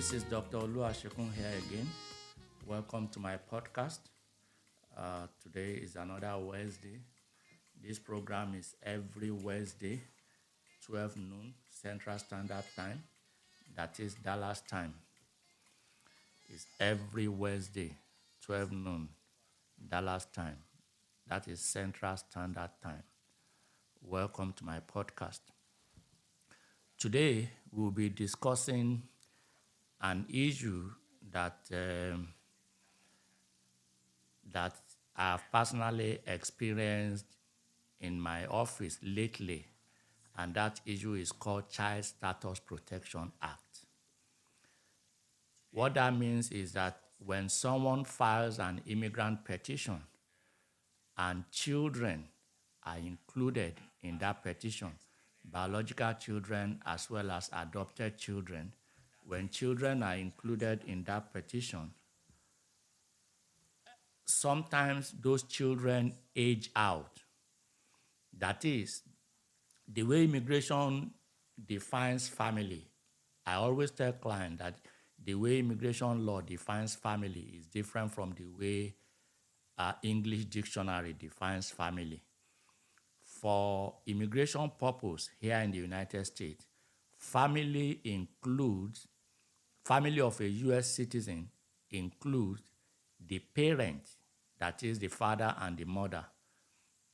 This is Dr. Olu Asekun here again. Welcome to my podcast. Today is another Wednesday. This program is every Wednesday, 12 noon Central Standard Time. That is Dallas time. It's every Wednesday, 12 noon Dallas time. That is Central Standard Time. Welcome to my podcast. Today, we'll be discussing an issue that I've personally experienced in my office lately, and that issue is called Child Status Protection Act. What that means is that when someone files an immigrant petition and children are included in that petition, biological children as well as adopted children, when children are included in that petition, sometimes those children age out. That is, the way immigration defines family, I always tell clients that the way immigration law defines family is different from the way English dictionary defines family. For immigration purpose here in the United States, family of a U.S. citizen includes the parent, that is the father and the mother.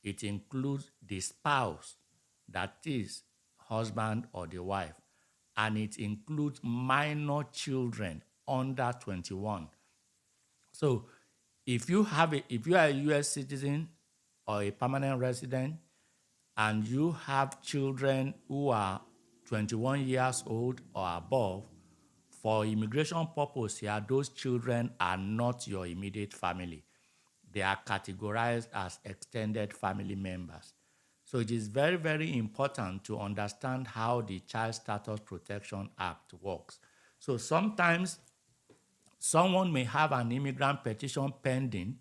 It includes the spouse, that is husband or the wife. And it includes minor children under 21. So if you are a U.S. citizen or a permanent resident, and you have children who are 21 years old or above, for immigration purpose here, those children are not your immediate family. They are categorized as extended family members. So it is very, very important to understand how the Child Status Protection Act works. So sometimes someone may have an immigrant petition pending,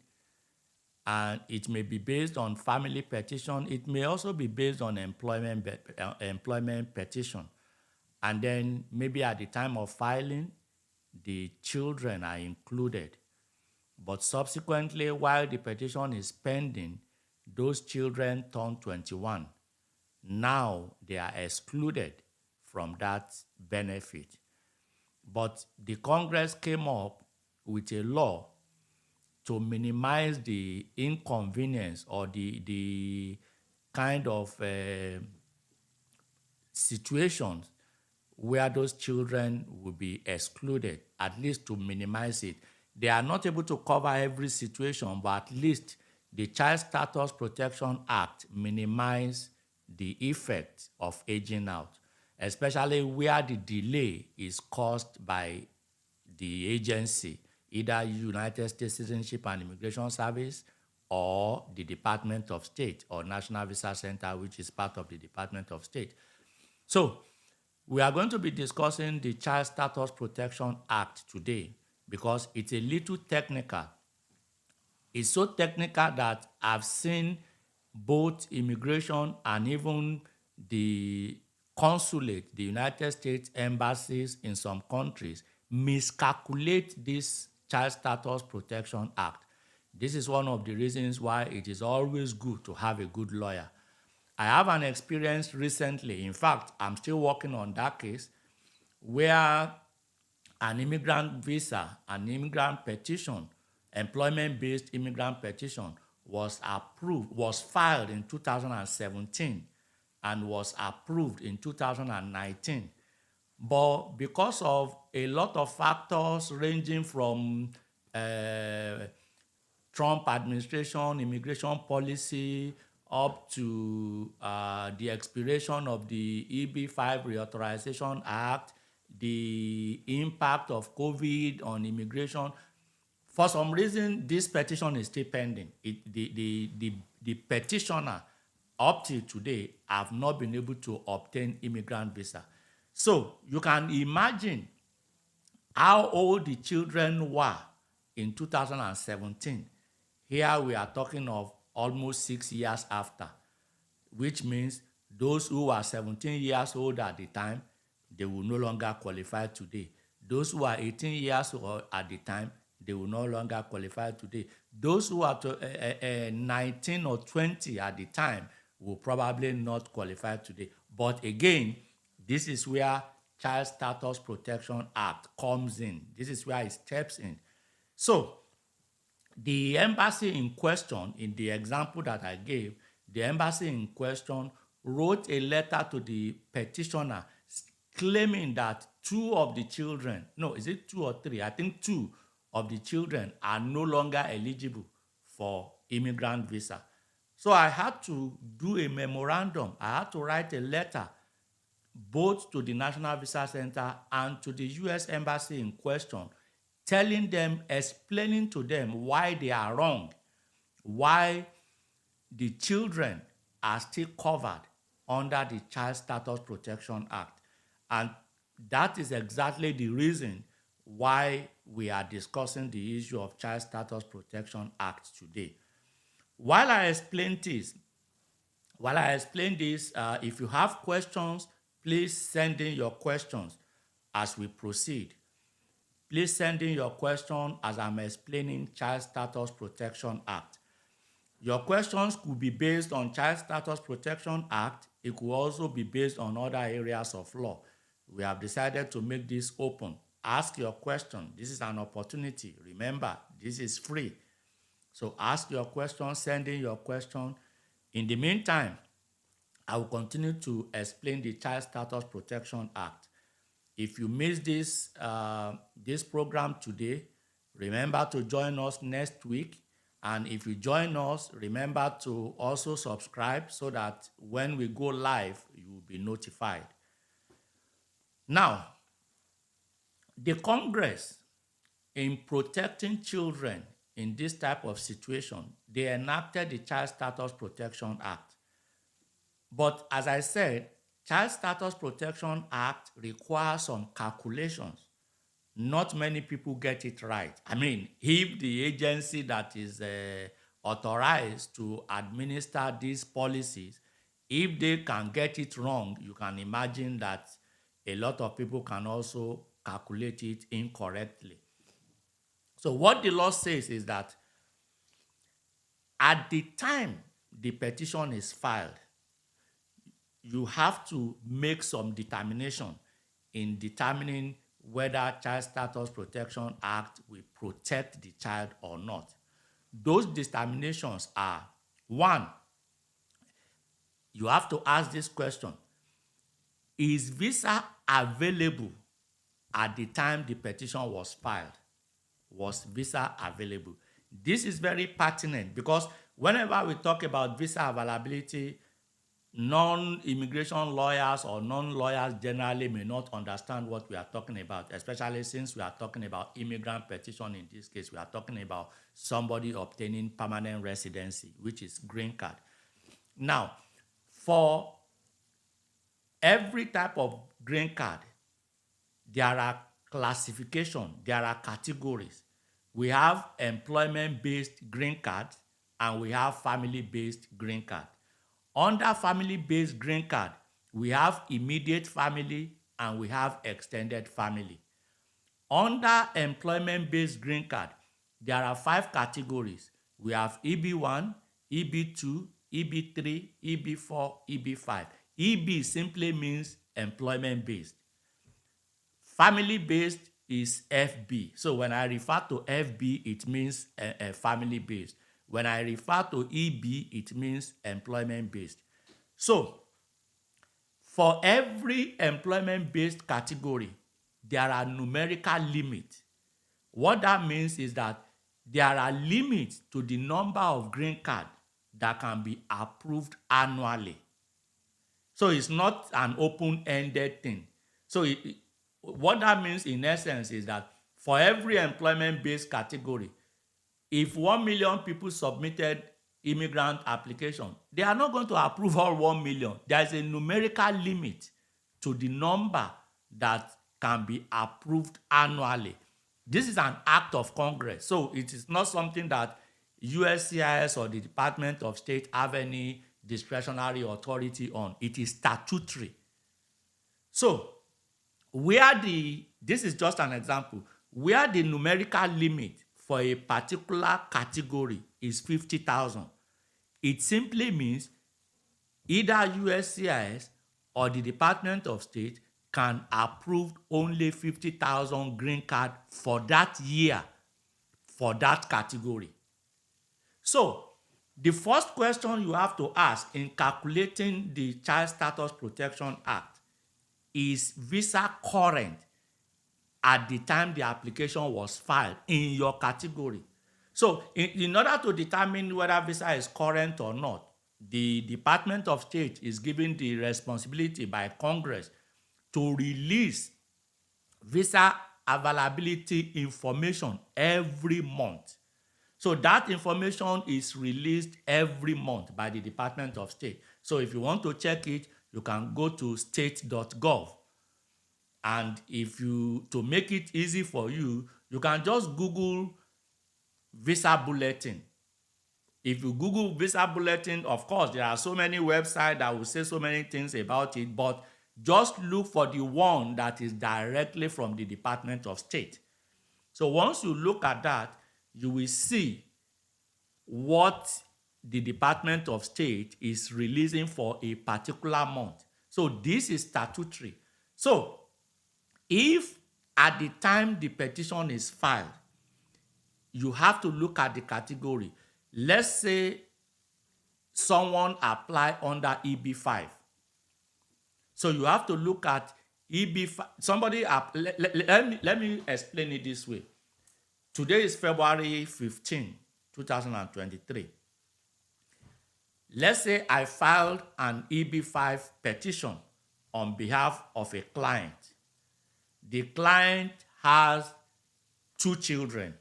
and it may be based on family petition. It may also be based on employment petition. And then maybe at the time of filing, the children are included. But subsequently, while the petition is pending, those children turn 21. Now they are excluded from that benefit. But the Congress came up with a law to minimize the inconvenience or the kind of situations where those children will be excluded, at least to minimize it. They are not able to cover every situation, but at least the Child Status Protection Act minimizes the effect of aging out, especially where the delay is caused by the agency, either United States Citizenship and Immigration Service or the Department of State or National Visa Center, which is part of the Department of State. So we are going to be discussing the Child Status Protection Act today because it's a little technical. It's so technical that I've seen both immigration and even the consulate, the United States embassies in some countries, miscalculate this Child Status Protection Act. This is one of the reasons why it is always good to have a good lawyer. I have an experience recently. In fact, I'm still working on that case where an immigrant visa, an immigrant petition, employment-based immigrant petition was filed in 2017 and was approved in 2019. But because of a lot of factors ranging from Trump administration, immigration policy, up to the expiration of the EB-5 Reauthorization Act, the impact of COVID on immigration, for some reason, this petition is still pending. The petitioner, up till today, have not been able to obtain immigrant visa. So you can imagine how old the children were in 2017. Here we are talking of almost 6 years after, which means those who were 17 years old at the time, they will no longer qualify today. Those who are 18 years old at the time, they will no longer qualify today. Those who are 19 or 20 at the time will probably not qualify today. But again, this is where Child Status Protection Act comes in. This is where it steps in. So the embassy in question, in the example that I gave, the embassy in question wrote a letter to the petitioner claiming that two of the children, no, is it two or three? I think two of the children are no longer eligible for immigrant visa. So I had to do a memorandum. I had to write a letter both to the National Visa Center and to the U.S. Embassy in question, telling them, explaining to them why they are wrong, why the children are still covered under the Child Status Protection Act. And that is exactly the reason why we are discussing the issue of Child Status Protection Act today. While I explain this, if you have questions, please send in your questions as we proceed. Please send in your question as I'm explaining Child Status Protection Act. Your questions could be based on Child Status Protection Act. It could also be based on other areas of law. We have decided to make this open. Ask your question. This is an opportunity. Remember, this is free. So ask your question, send in your question. In the meantime, I will continue to explain the Child Status Protection Act. If you missed this program today, remember to join us next week. And if you join us, remember to also subscribe so that when we go live, you will be notified. Now, the Congress, in protecting children in this type of situation, they enacted the Child Status Protection Act. But as I said, Child Status Protection Act requires some calculations. Not many people get it right. I mean, if the agency that is authorized to administer these policies, if they can get it wrong, you can imagine that a lot of people can also calculate it incorrectly. So what the law says is that at the time the petition is filed, you have to make some determination in determining whether Child Status Protection Act will protect the child or not. Those determinations are, one, you have to ask this question: is visa available at the time the petition was filed? Was visa available? This is very pertinent because whenever we talk about visa availability, non-immigration lawyers or non-lawyers generally may not understand what we are talking about, especially since we are talking about immigrant petition. In this case, we are talking about somebody obtaining permanent residency, which is green card. Now, for every type of green card, there are classifications, there are categories. We have employment-based green card and we have family-based green card. Under family-based green card, we have immediate family and we have extended family. Under employment-based green card, there are 5 categories. We have EB1, EB2, EB3, EB4, EB5. EB simply means employment-based. Family-based is FB. So when I refer to FB, it means family-based. When I refer to EB, it means employment-based. So, for every employment-based category, there are numerical limits. What that means is that there are limits to the number of green cards that can be approved annually. So it's not an open-ended thing. So what that means in essence is that for every employment-based category, if 1 million people submitted immigrant application, they are not going to approve all 1 million. There is a numerical limit to the number that can be approved annually. This is an act of Congress. So it is not something that USCIS or the Department of State have any discretionary authority on. It is statutory. So where the This is just an example. Where the numerical limit for a particular category is 50,000, it simply means either USCIS or the Department of State can approve only 50,000 green card for that year for that category. So, the first question you have to ask in calculating the Child Status Protection Act is visa current at the time the application was filed in your category. So, in order to determine whether visa is current or not, the Department of State is given the responsibility by Congress to release visa availability information every month. So that information is released every month by the Department of State. So if you want to check it, you can go to state.gov. And to make it easy for you, you can just Google visa bulletin. If you Google visa bulletin, of course, there are so many websites that will say so many things about it, but just look for the one that is directly from the Department of State. So once you look at that, you will see what the Department of State is releasing for a particular month. So this is statutory. So if at the time the petition is filed, you have to look at the category. Let's say someone applied under EB5. So you have to look at EB5. Let me explain it this way. Today is February 15, 2023. Let's say I filed an EB5 petition on behalf of a client. The client has 2 children,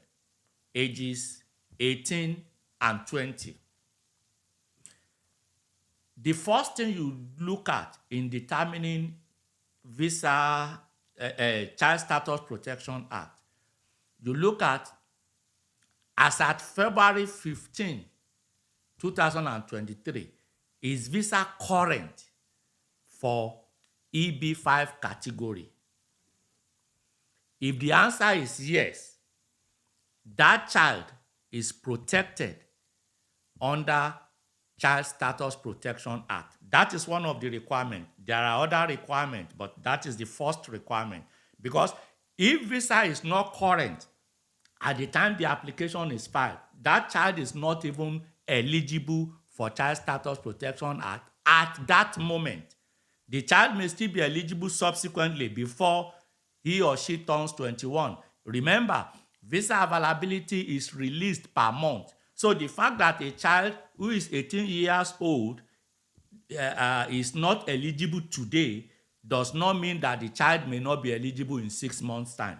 ages 18 and 20. The first thing you look at in determining visa, Child Status Protection Act, you look at, as at February 15, 2023, is visa current for EB5 category? If the answer is yes, that child is protected under Child Status Protection Act. That is one of the requirements. There are other requirements, but that is the first requirement. Because if visa is not current at the time the application is filed, that child is not even eligible for Child Status Protection Act at that moment. The child may still be eligible subsequently before he or she turns 21. Remember, visa availability is released per month. So the fact that a child who is 18 years old is not eligible today does not mean that the child may not be eligible in 6 months' time.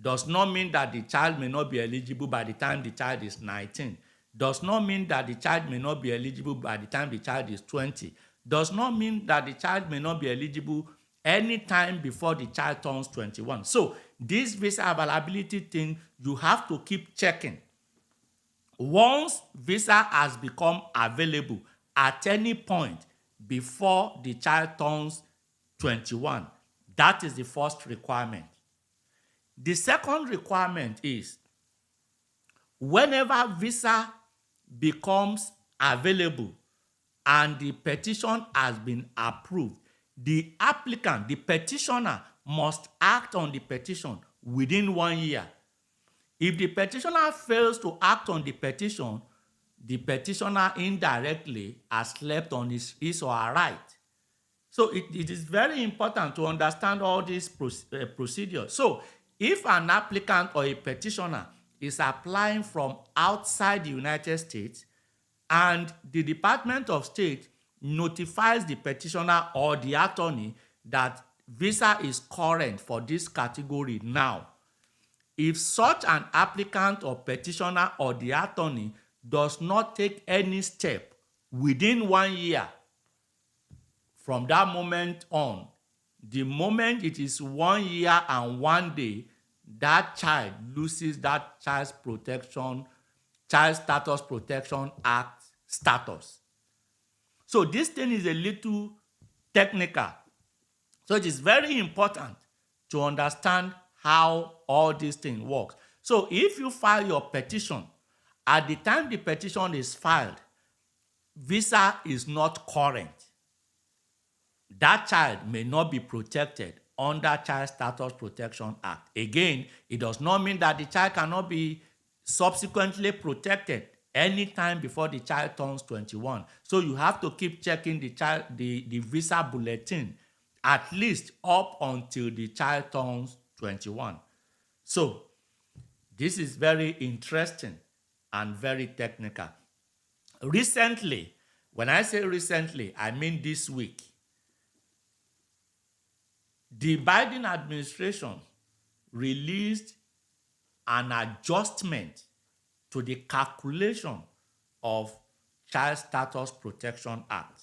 Does not mean that the child may not be eligible by the time the child is 19. Does not mean that the child may not be eligible by the time the child is 20. Does not mean that the child may not be eligible any time before the child turns 21. So this visa availability thing, you have to keep checking. Once visa has become available at any point before the child turns 21, that is the first requirement. The second requirement is whenever visa becomes available and the petition has been approved, the applicant, the petitioner, must act on the petition within 1 year. If the petitioner fails to act on the petition, the petitioner indirectly has slept on his or her right. So it is very important to understand all these procedures. So if an applicant or a petitioner is applying from outside the United States and the Department of State notifies the petitioner or the attorney that visa is current for this category now, if such an applicant or petitioner or the attorney does not take any step within 1 year from that moment on, the moment it is 1 year and 1 day, that child loses that Child Status Protection Act status. So this thing is a little technical. So it is very important to understand how all these things work. So if you file your petition, at the time the petition is filed, visa is not current. That child may not be protected under Child Status Protection Act. Again, it does not mean that the child cannot be subsequently protected anytime before the child turns 21. So you have to keep checking the visa bulletin at least up until the child turns 21. So this is very interesting and very technical. Recently, when I say recently, I mean this week, the Biden administration released an adjustment to the calculation of Child Status Protection Act.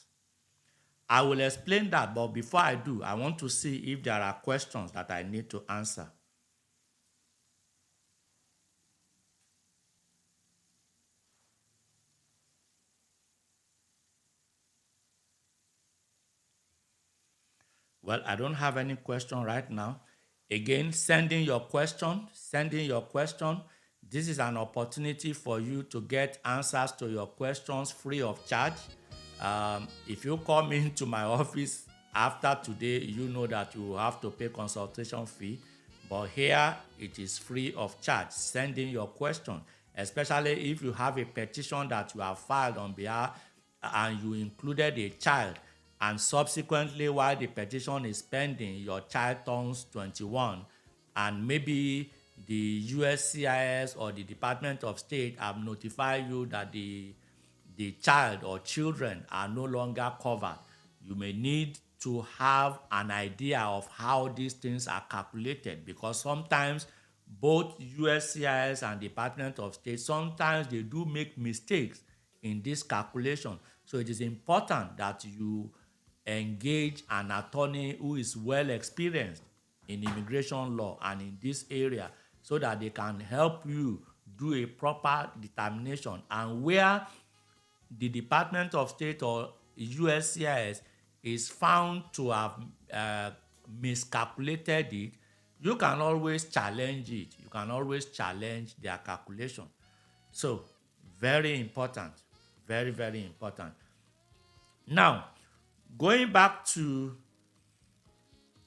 I will explain that, but before I do, I want to see if there are questions that I need to answer. Well, I don't have any question right now. Again, send in your question. This is an opportunity for you to get answers to your questions free of charge. If you come into my office after today, you know that you will have to pay consultation fee. But here, it is free of charge. Send in your question, especially if you have a petition that you have filed on behalf and you included a child, and subsequently while the petition is pending, your child turns 21, and maybe the USCIS or the Department of State have notified you that the child or children are no longer covered. You may need to have an idea of how these things are calculated, because sometimes both USCIS and Department of State, sometimes they do make mistakes in this calculation. So it is important that you engage an attorney who is well experienced in immigration law and in this area, so that they can help you do a proper determination. And where the Department of State or USCIS is found to have miscalculated it, you can always challenge it. You can always challenge their calculation. So, very important. Very, very important. Now, going back to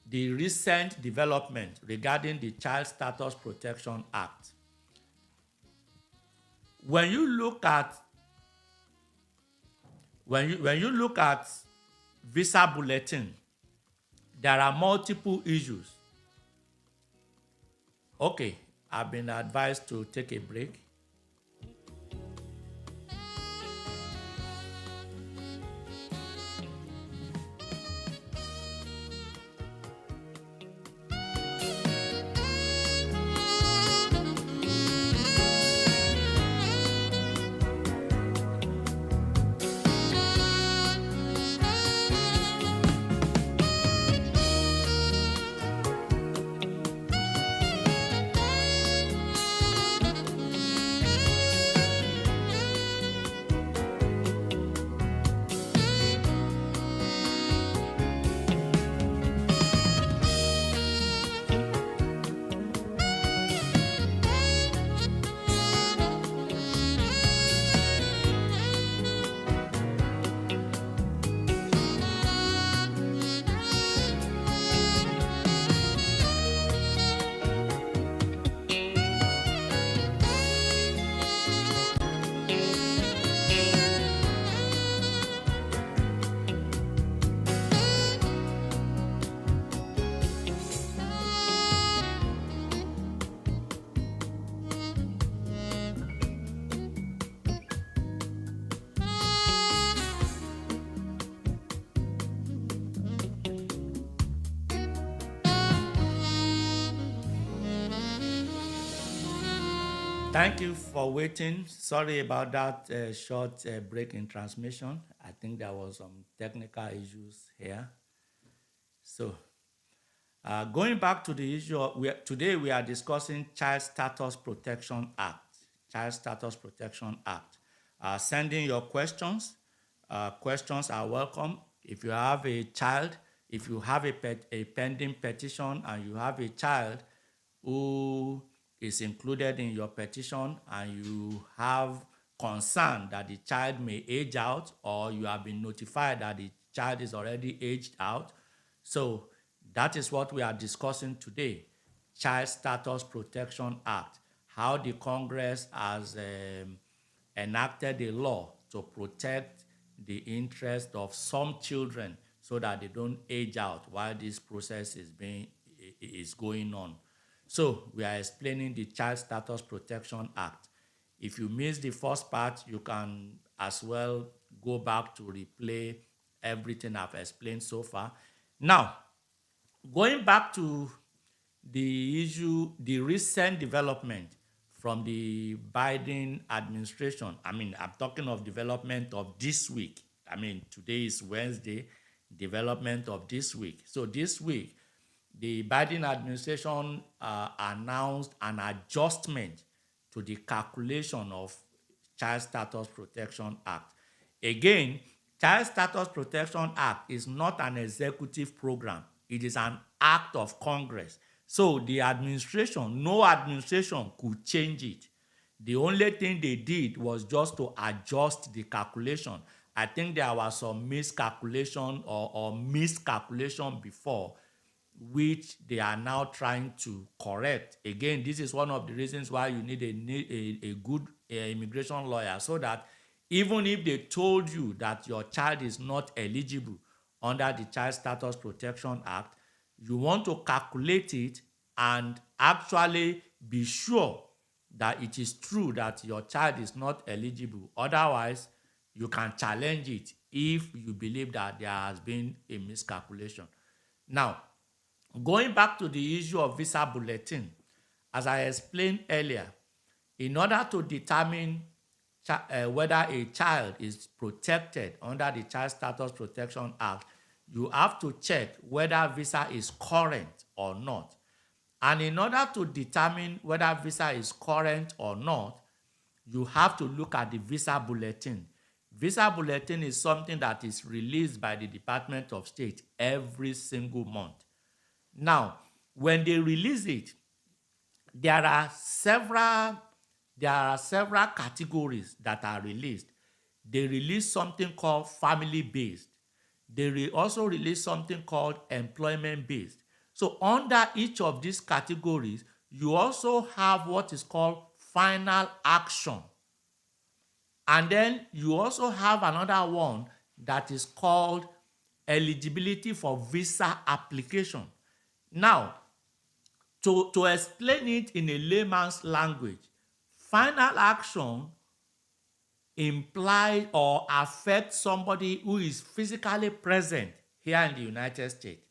the recent development regarding the Child Status Protection Act, when you look at visa bulletin, there are multiple issues. Okay, I've been advised to take a break. Thank you for waiting. Sorry about that short break in transmission. I think there was some technical issues here. So, going back to the issue, today we are discussing Child Status Protection Act. Child Status Protection Act. Sending your questions. Questions are welcome. If you have a child, if you have a pending petition and you have a child who is included in your petition and you have concern that the child may age out, or you have been notified that the child is already aged out. So that is what we are discussing today. Child Status Protection Act, how the Congress has enacted a law to protect the interest of some children so that they don't age out while this process is going on. So we are explaining the Child Status Protection Act. If you missed the first part, you can as well go back to replay everything I've explained so far. Now, going back to the issue, the recent development from the Biden administration. I mean, I'm talking of development of this week. I mean, today is Wednesday, development of this week. So this week, the Biden administration announced an adjustment to the calculation of Child Status Protection Act. Again, Child Status Protection Act is not an executive program. It is an act of Congress. So the administration, no administration could change it. The only thing they did was just to adjust the calculation. I think there was some miscalculation or miscalculation before, which they are now trying to correct. Again, this is one of the reasons why you need a good immigration lawyer, so that even if they told you that your child is not eligible under the Child Status Protection Act, you want to calculate it and actually be sure that it is true that your child is not eligible. Otherwise, you can challenge it if you believe that there has been a miscalculation. Now, going back to the issue of visa bulletin, as I explained earlier, in order to determine whether a child is protected under the Child Status Protection Act, you have to check whether visa is current or not. And in order to determine whether visa is current or not, you have to look at the visa bulletin. Visa bulletin is something that is released by the Department of State every single month. Now, when they release it, there are several categories that are released. They release something called family-based. They also release something called employment-based. So under each of these categories, you also have what is called final action. And then you also have another one that is called eligibility for visa application. Now, to explain it in a layman's language, final action implies or affects somebody who is physically present here in the United States.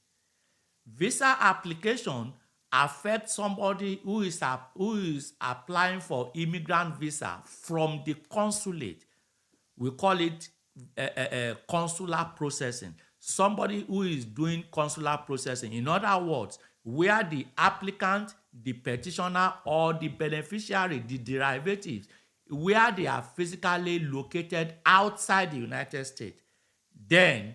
Visa application affects somebody who is applying for immigrant visa from the consulate. We call it consular processing. Somebody who is doing consular processing. In other words, where the applicant, the petitioner, or the beneficiary, the derivatives, where they are physically located outside the United States, then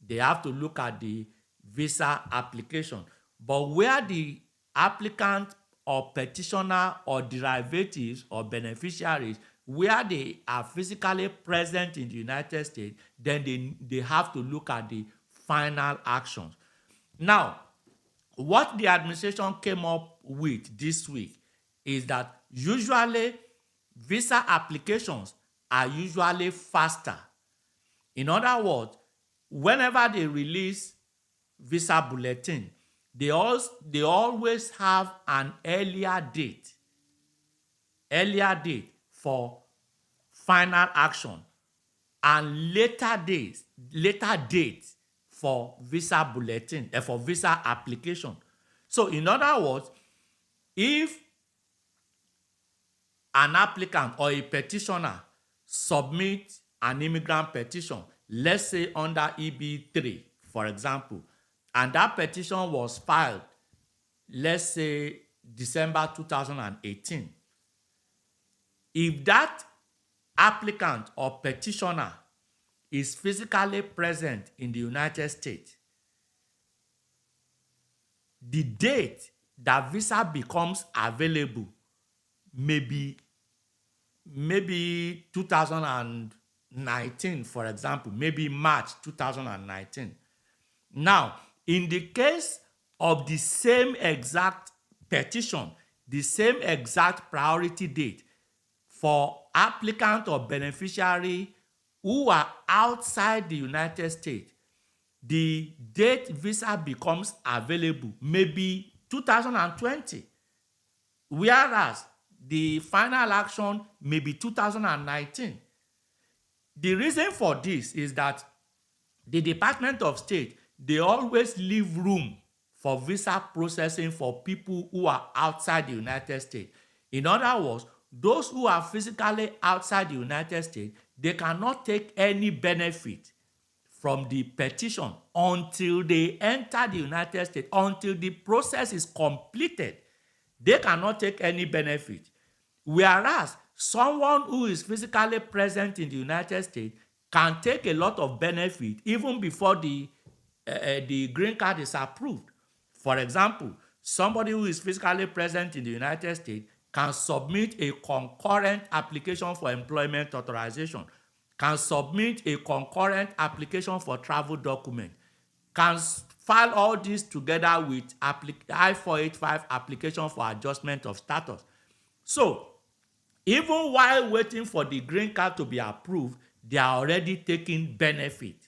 they have to look at the visa application. But where the applicant or petitioner or derivatives or beneficiaries, where they are physically present in the United States, then they have to look at the final actions. Now, what the administration came up with this week is that usually visa applications are usually faster. In other words, whenever they release visa bulletin, they always have an earlier date for final action and later dates for visa bulletin, for visa application. So in other words, if an applicant or a petitioner submits an immigrant petition, let's say under EB3, for example, and that petition was filed, let's say December 2018, if that applicant or petitioner is physically present in the United States, the date that visa becomes available maybe 2019, for example, maybe March 2019. Now, in the case of the same exact petition, the same exact priority date for applicant or beneficiary who are outside the United States, the date visa becomes available maybe 2020, whereas the final action may be 2019. The reason for this is that the Department of State, they always leave room for visa processing for people who are outside the United States. In other words, those who are physically outside the United States, they cannot take any benefit from the petition until they enter the United States, until the process is completed. They cannot take any benefit. Whereas someone who is physically present in the United States can take a lot of benefit even before the green card is approved. For example, somebody who is physically present in the United States can submit a concurrent application for employment authorization, can submit a concurrent application for travel document, can file all this together with I-485 application for adjustment of status. So, even while waiting for the green card to be approved, they are already taking benefit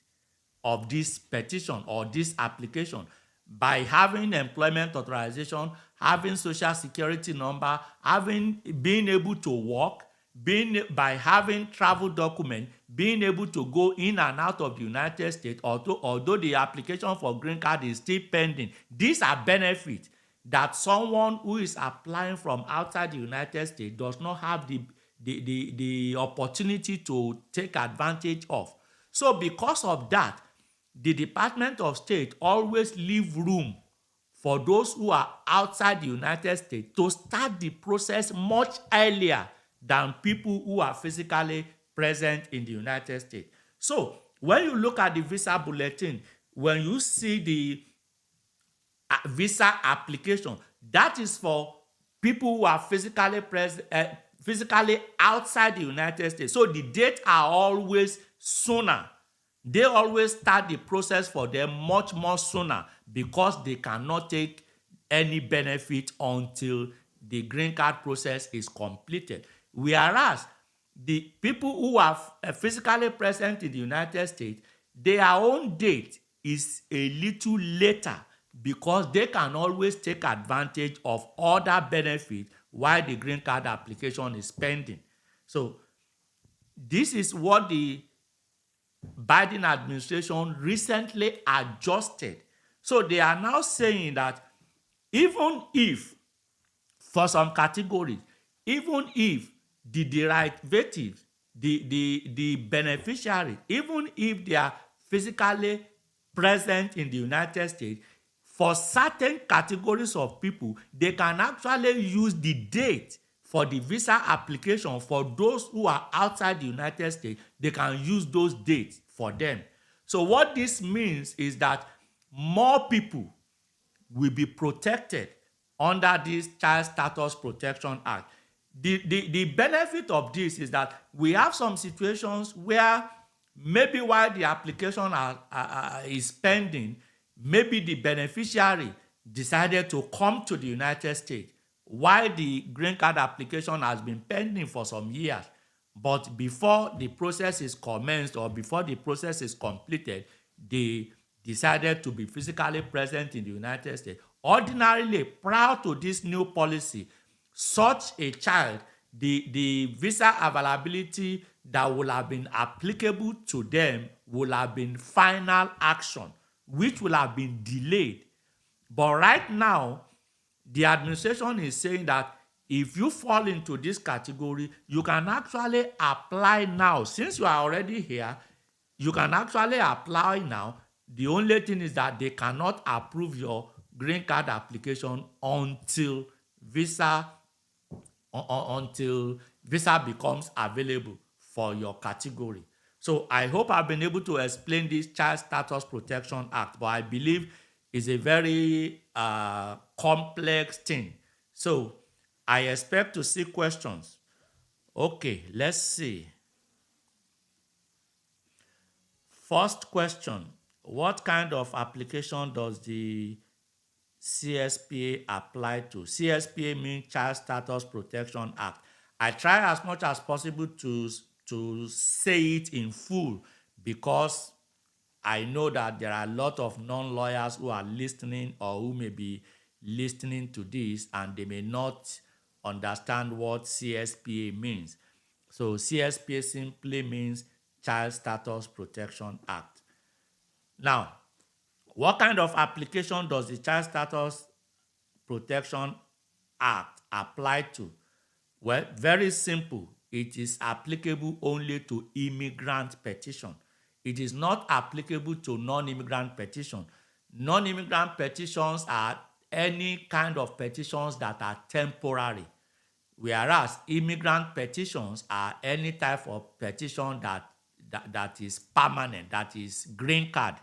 of this petition or this application by having employment authorization, having social security number, being able to work, by having travel document, being able to go in and out of the United States, although the application for green card is still pending. These are benefits that someone who is applying from outside the United States does not have the opportunity to take advantage of. So because of that, the Department of State always leave room for those who are outside the United States to start the process much earlier than people who are physically present in the United States. So when you look at the visa bulletin, when you see the visa application, that is for people who are physically outside the United States. So the dates are always sooner. They always start the process for them much more sooner because they cannot take any benefit until the green card process is completed. Whereas the people who are physically present in the United States, their own date is a little later because they can always take advantage of other benefits while the green card application is pending. So this is what the Biden administration recently adjusted. So they are now saying that even if, for some categories, even if the derivatives, the beneficiary, even if they are physically present in the United States, for certain categories of people, they can actually use the date for the visa application for those who are outside the United States. They can use those dates for them. So what this means is that more people will be protected under this Child Status Protection Act. The benefit of this is that we have some situations where maybe while the application is pending, maybe the beneficiary decided to come to the United States while the green card application has been pending for some years. But before the process is commenced or before the process is completed, they decided to be physically present in the United States. Ordinarily, prior to this new policy, such a child, the visa availability that will have been applicable to them will have been final action, which will have been delayed. But right now, the administration is saying that if you fall into this category, you can actually apply now. Since you are already here, you can actually apply now. The only thing is that they cannot approve your green card application until visa becomes available for your category. So I hope I've been able to explain this Child Status Protection Act, but I believe is a very complex thing. So I expect to see questions. Okay, let's see. First question, what kind of application does the CSPA apply to? CSPA means Child Status Protection Act. I try as much as possible to say it in full because I know that there are a lot of non-lawyers who are listening or who may be listening to this and they may not understand what CSPA means. So CSPA simply means Child Status Protection Act. Now, what kind of application does the Child Status Protection Act apply to? Well, very simple. It is applicable only to immigrant petition. It is not applicable to non-immigrant petition. Non-immigrant petitions are any kind of petitions that are temporary, whereas immigrant petitions are any type of petition that is permanent, that is green card.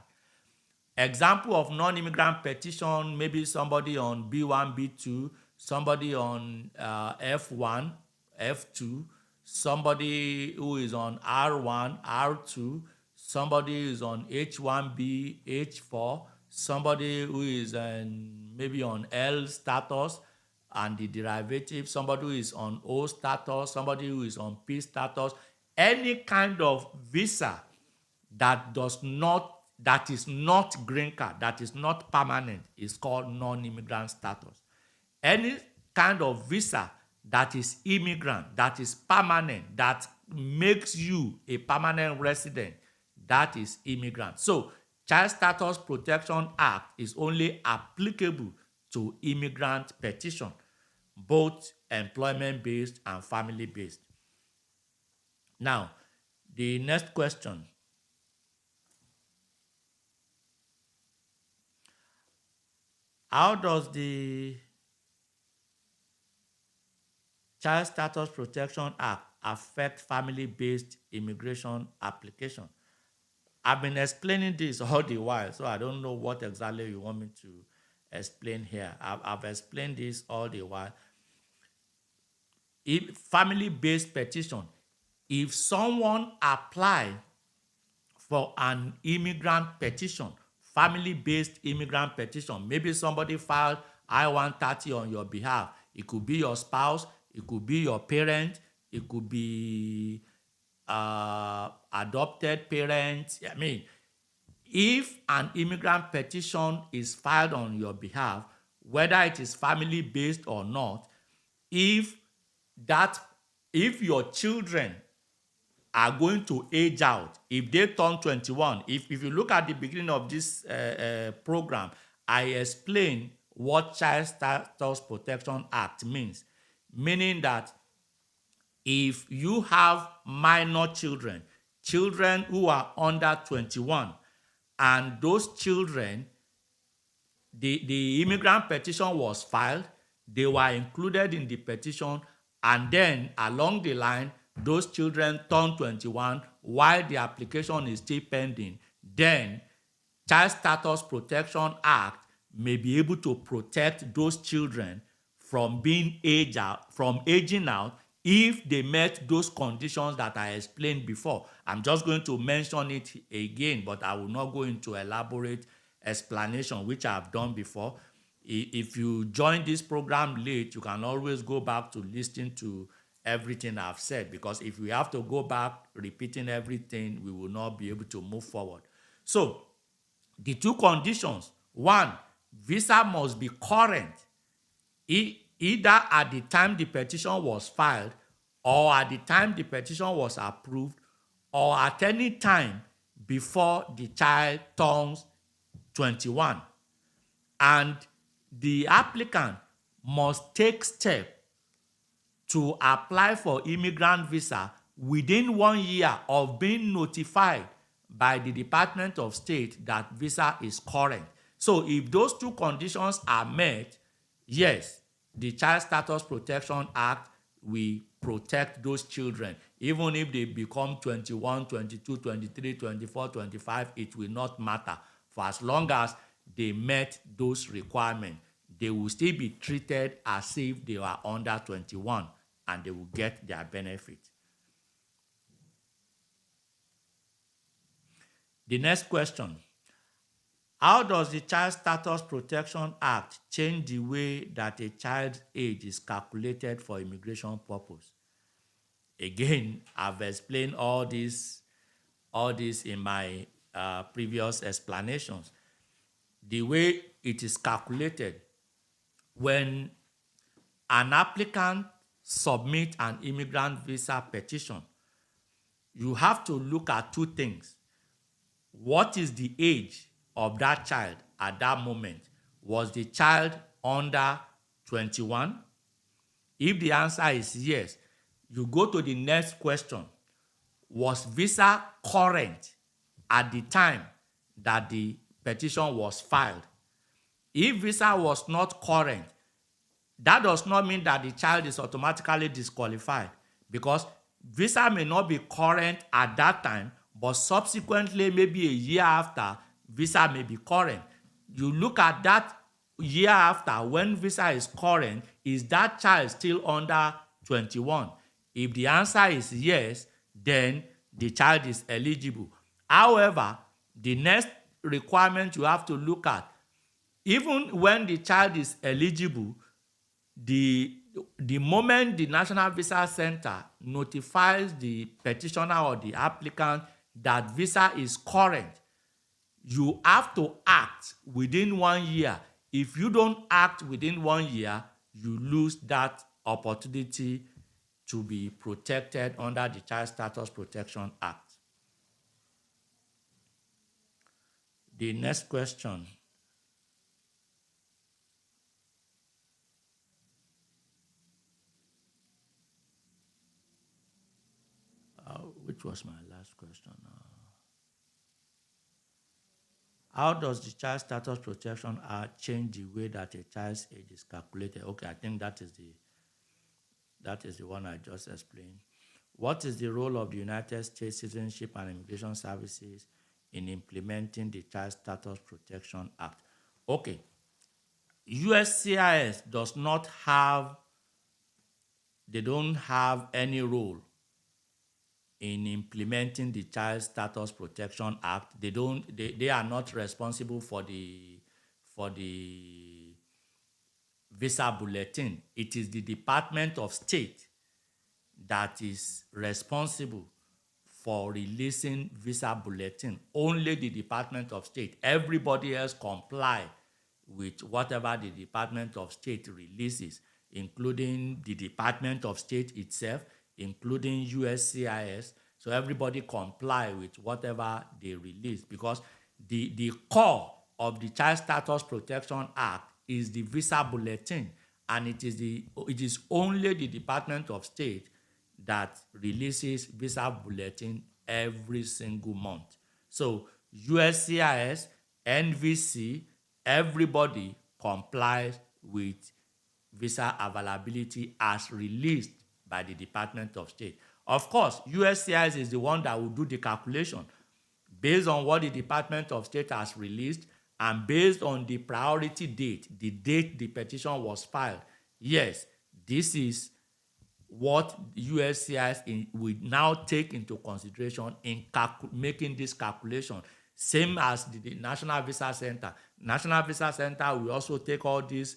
Example of non-immigrant petition, maybe somebody on B1, B2, somebody on F1, F2, somebody who is on R1, R2, somebody who is on H1B, H4, somebody who is maybe on L status and the derivative, somebody who is on O status, somebody who is on P status, any kind of visa that is not green card, that is not permanent, is called non-immigrant status. Any kind of visa that is immigrant, that is permanent, that makes you a permanent resident, that is immigrant. So Child Status Protection Act is only applicable to immigrant petition, both employment-based and family-based. Now, the next question. How does the Child Status Protection Act affect family-based immigration application? I've been explaining this all the while, so I don't know what exactly you want me to explain here. I've explained this all the while. If family-based petition, if someone apply for an immigrant petition, family-based immigrant petition, maybe somebody filed I-130 on your behalf. It could be your spouse, it could be your parent, it could be adopted parents. I mean, if an immigrant petition is filed on your behalf, whether it is family-based or not, if your children are going to age out, if they turn 21, if you look at the beginning of this program, I explained what Child Status Protection Act means, meaning that if you have minor children who are under 21, and those children, the immigrant petition was filed, they were included in the petition, and then along the line, those children turn 21 while the application is still pending, then Child Status Protection Act may be able to protect those children from aging out if they met those conditions that I explained before. I'm just going to mention it again, but I will not go into elaborate explanation, which I've done before. If you join this program late, you can always go back to listen to everything I've said, because if we have to go back repeating everything, we will not be able to move forward. So the two conditions: one, visa must be current, either at the time the petition was filed, or at the time the petition was approved, or at any time before the child turns 21. And the applicant must take steps to apply for immigrant visa within 1 year of being notified by the Department of State that visa is current. So if those two conditions are met, yes, the Child Status Protection Act will protect those children. Even if they become 21, 22, 23, 24, 25, it will not matter, for as long as they met those requirements, they will still be treated as if they were under 21 and they will get their benefit. The next question: how does the Child Status Protection Act change the way that a child's age is calculated for immigration purpose? Again, I've explained all this in my previous explanations. The way it is calculated: when an applicant submits an immigrant visa petition, you have to look at two things. What is the age of that child at that moment? Was the child under 21? If the answer is yes, you go to the next question. Was visa current at the time that the petition was filed? If visa was not current, that does not mean that the child is automatically disqualified, because visa may not be current at that time, but subsequently, maybe a year after, visa may be current. You look at that year after, when visa is current, is that child still under 21? If the answer is yes, then the child is eligible. However, the next requirement you have to look at: even when the child is eligible, the moment the National Visa Center notifies the petitioner or the applicant that visa is current, you have to act within 1 year. If you don't act within 1 year, you lose that opportunity to be protected under the Child Status Protection Act. The next question: which was my last question? How does the Child Status Protection Act change the way that a child's age is calculated? Okay, I think that is the one I just explained. What is the role of the United States Citizenship and Immigration Services in implementing the Child Status Protection Act? Okay, USCIS don't have any role in implementing the Child Status Protection Act. They are not responsible for the visa bulletin. It is the Department of State that is responsible for releasing visa bulletin. Only the Department of State. Everybody else comply with whatever the Department of State releases, including the Department of State itself, including USCIS. So everybody comply with whatever they release, because the core of the Child Status Protection Act is the visa bulletin, and it is only the Department of State that releases visa bulletin every single month. So USCIS, NVC, everybody complies with visa availability as released by the Department of State. Of course, USCIS is the one that will do the calculation based on what the Department of State has released and based on the priority date, the date the petition was filed. Yes, this is what USCIS will now take into consideration in making this calculation. Same as the National Visa Center. National Visa Center will also take all this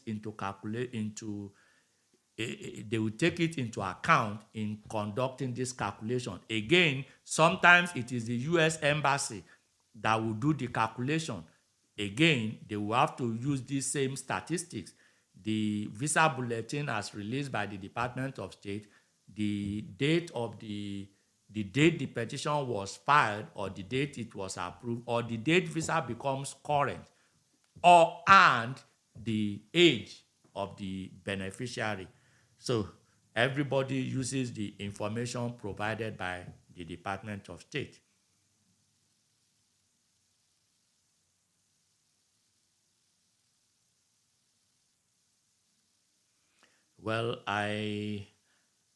they will take it into account in conducting this calculation. Again, sometimes it is the U.S. Embassy that will do the calculation. Again, they will have to use these same statistics. The visa bulletin as released by the Department of State, the date the petition was filed, or the date it was approved, or the date visa becomes current, and the age of the beneficiary. So everybody uses the information provided by the Department of State. Well, I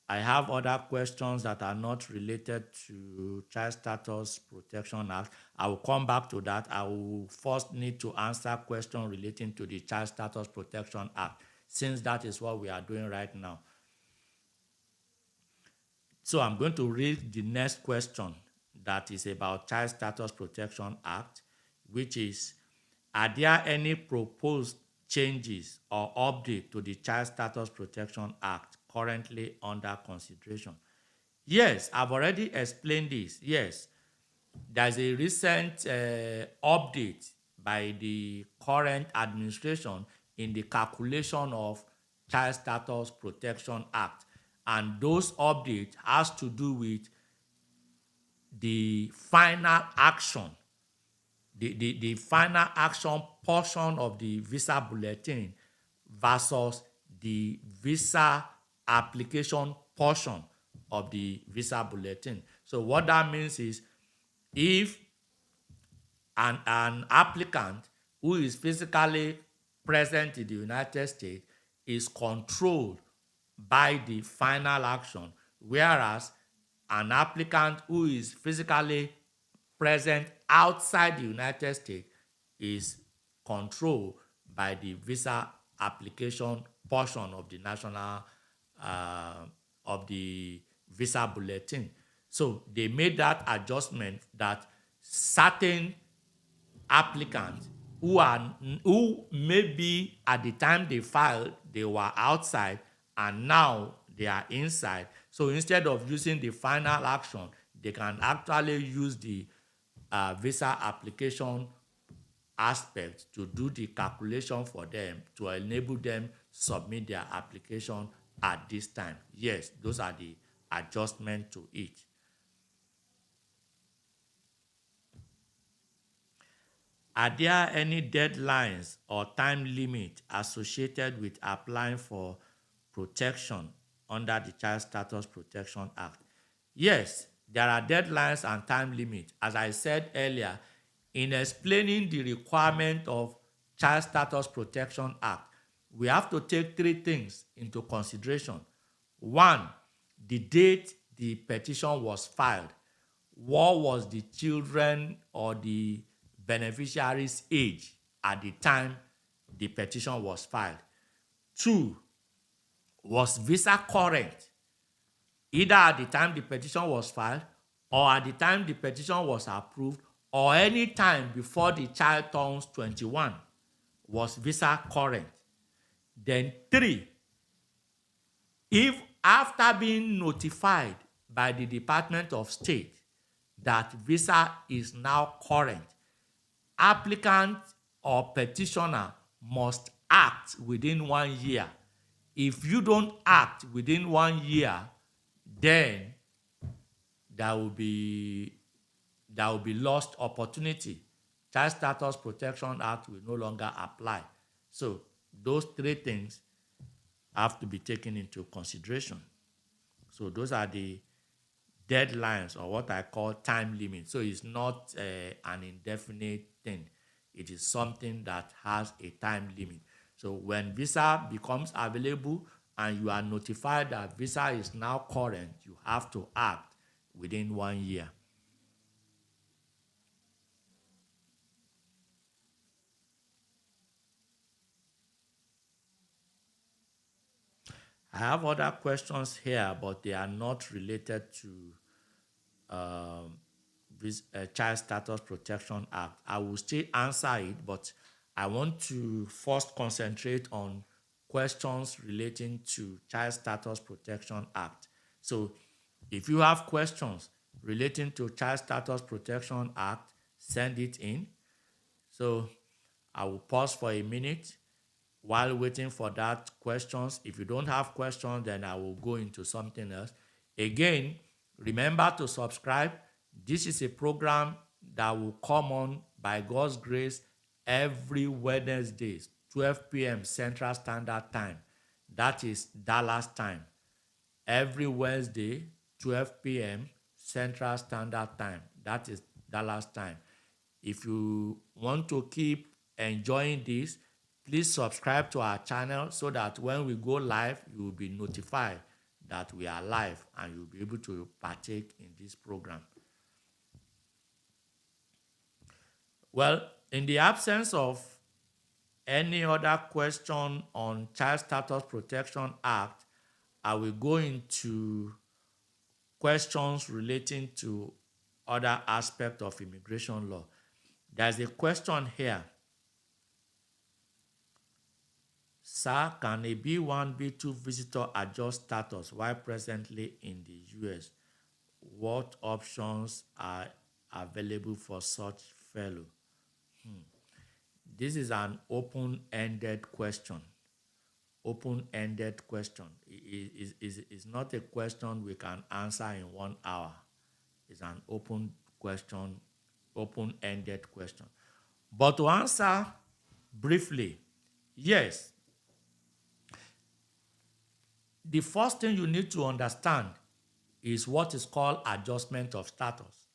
I have other questions that are not related to Child Status Protection Act. I will come back to that. I will first need to answer questions relating to the Child Status Protection Act, since that is what we are doing right now. So I'm going to read the next question that is about Child Status Protection Act, which is, are there any proposed changes or update to the Child Status Protection Act currently under consideration? Yes, I've already explained this. Yes, there's a recent update by the current administration in the calculation of Child Status Protection Act. And those updates has to do with the final action, the final action portion of the visa bulletin versus the visa application portion of the visa bulletin. So what that means is, if an applicant who is physically present in the United States is controlled by the final action, whereas an applicant who is physically present outside the United States is controlled by the visa application portion of the national of the visa bulletin. So they made that adjustment that certain applicants who maybe at the time they filed they were outside and now they are inside. So instead of using the final action, they can actually use the visa application aspect to do the calculation for them to enable them submit their application at this time. Yes, those are the adjustments to it. Are there any deadlines or time limit associated with applying for protection under the Child Status Protection Act? Yes, there are deadlines and time limits. As I said earlier, in explaining the requirement of Child Status Protection Act, we have to take three things into consideration. One, the date the petition was filed. What was the children or the beneficiary's age at the time the petition was filed? Two, was visa current, either at the time the petition was filed or at the time the petition was approved or any time before the child turns 21? Was visa current? Then three, if after being notified by the Department of State that visa is now current, applicant or petitioner must act within 1 year. If you don't act within 1 year, then there will be lost opportunity. Child Status Protection Act will no longer apply. So those three things have to be taken into consideration. So those are the deadlines, or what I call time limit. So it's not an indefinite thing. It is something that has a time limit. So when visa becomes available and you are notified that visa is now current, you have to act within 1 year. I have other questions here, but they are not related to Child Status Protection Act. I will still answer it, but I want to first concentrate on questions relating to Child Status Protection Act. So if you have questions relating to Child Status Protection Act, send it in. So I will pause for a minute while waiting for that questions. If you don't have questions, then I will go into something else. Again, remember to subscribe. This is a program that will come on by God's grace every Wednesday, 12 p.m. Central Standard Time. That is Dallas time. Every Wednesday, 12 p.m. Central Standard Time. That is Dallas time. If you want to keep enjoying this, please subscribe to our channel so that when we go live, you will be notified that we are live and you'll be able to partake in this program. Well, in the absence of any other question on Child Status Protection Act, I will go into questions relating to other aspects of immigration law. There's a question here. Sir, can a B1, B2 visitor adjust status while presently in the U.S.? What options are available for such fellow? This is an open-ended question. Open-ended question. It's not a question we can answer in 1 hour. It's an open question, open-ended question. But to answer briefly, yes, the first thing you need to understand is what is called adjustment of status,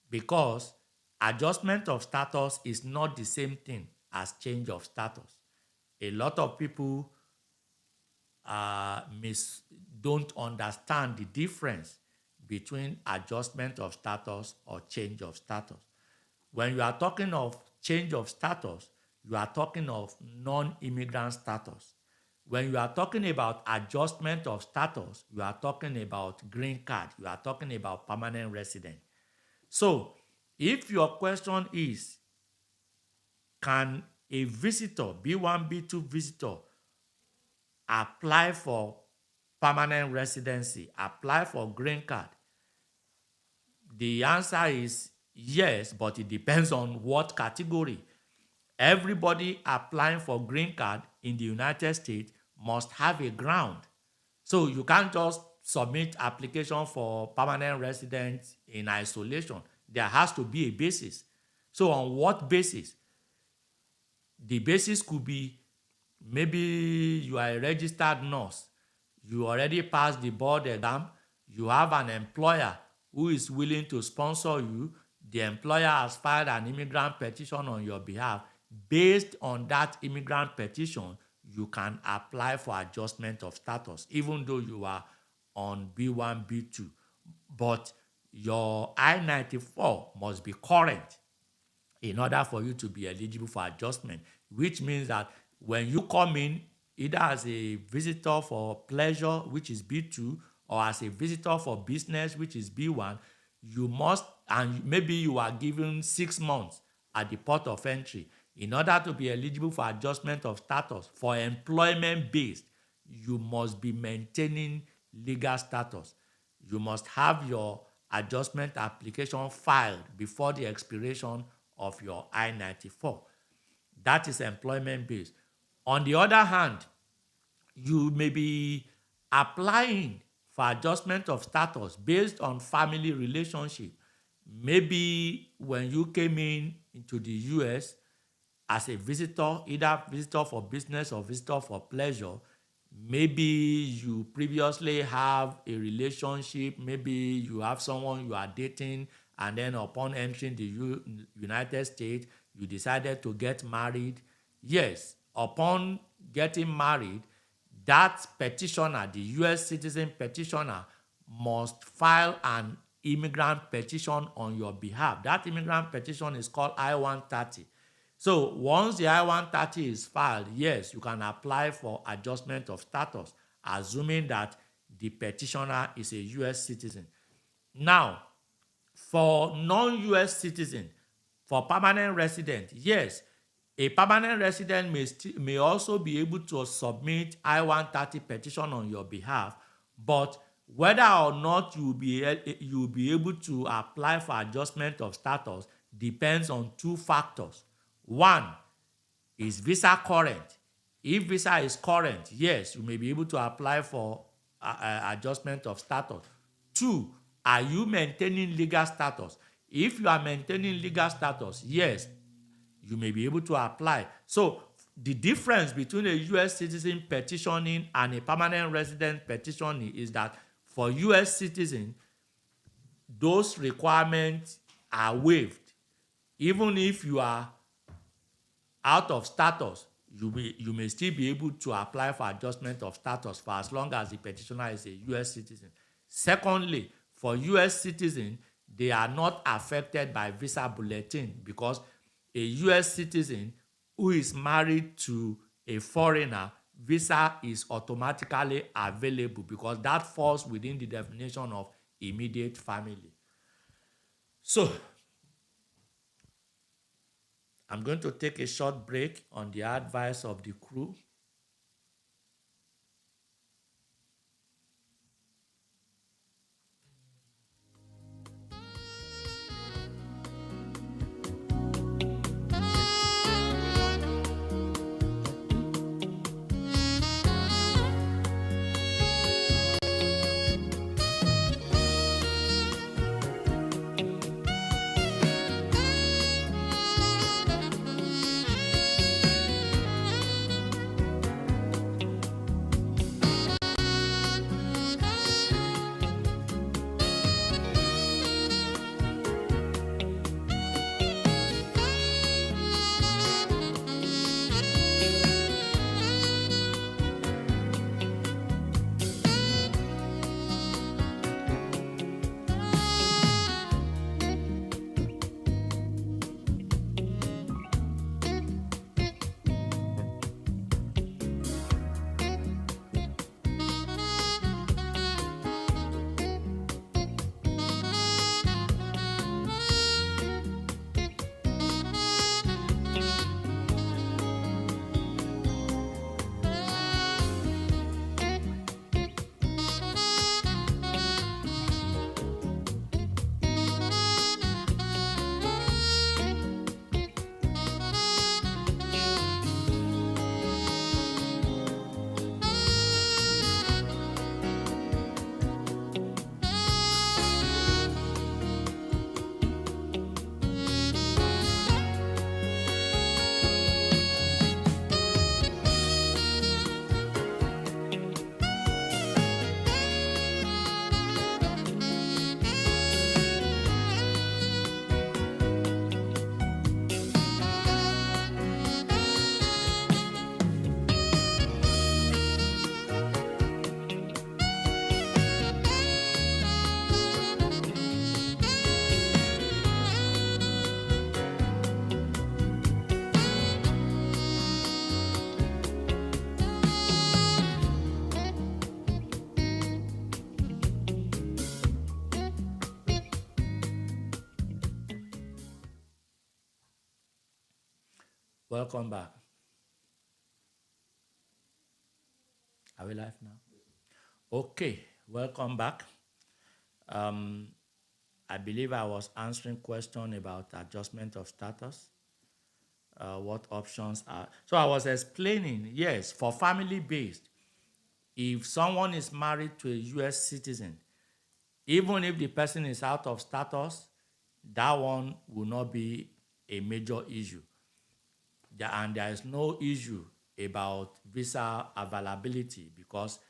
because adjustment of status is not the same thing as change of status. A lot of people don't understand the difference between adjustment of status or change of status. When you are talking of change of status, you are talking of non-immigrant status. When you are talking about adjustment of status, you are talking about green card, you are talking about permanent resident. So, if your question is, can a visitor, B1, B2 visitor, apply for permanent residency, apply for green card? The answer is yes, but it depends on what category. Everybody applying for green card in the United States must have a ground. So you can't just submit application for permanent residence in isolation. There has to be a basis. So on what basis? The basis could be maybe you are a registered nurse. You already passed the board exam. You have an employer who is willing to sponsor you. The employer has filed an immigrant petition on your behalf. Based on that immigrant petition, you can apply for adjustment of status, even though you are on B1, B2. But your I-94 must be current in order for you to be eligible for adjustment, which means that when you come in, either as a visitor for pleasure, which is B2, or as a visitor for business, which is B1, you must, and maybe you are given 6 months at the port of entry. In order to be eligible for adjustment of status for employment-based, you must be maintaining legal status. You must have your adjustment application filed before the expiration of your I-94. That is employment-based. On the other hand, you may be applying for adjustment of status based on family relationship. Maybe when you came into the U.S., as a visitor, either visitor for business or visitor for pleasure, maybe you previously have a relationship, maybe you have someone you are dating, and then upon entering the United States, you decided to get married. Yes, upon getting married, that petitioner, the U.S. citizen petitioner, must file an immigrant petition on your behalf. That immigrant petition is called I-130. So once the I-130 is filed, yes, you can apply for adjustment of status, assuming that the petitioner is a U.S. citizen. Now, for non-U.S. citizen, for permanent resident, yes, a permanent resident may also be able to submit I-130 petition on your behalf, but whether or not you will be able to apply for adjustment of status depends on 2 factors. 1, is visa current? If visa is current, yes, you may be able to apply for adjustment of status. 2, are you maintaining legal status? If you are maintaining legal status, yes, you may be able to apply. So the difference between a U.S. citizen petitioning and a permanent resident petitioning is that for U.S. citizens, those requirements are waived. Even if you are out of status, you may still be able to apply for adjustment of status for as long as the petitioner is a U.S. citizen. Secondly, for U.S. citizens, they are not affected by visa bulletin because a U.S. citizen who is married to a foreigner, visa is automatically available because that falls within the definition of immediate family. So, I'm going to take a short break on the advice of the crew. Welcome back. Are we live now? Okay, welcome back. I believe I was answering question about adjustment of status. What options are... So I was explaining, yes, for family-based, if someone is married to a U.S. citizen, even if the person is out of status, that one will not be a major issue. And there is no issue about visa availability because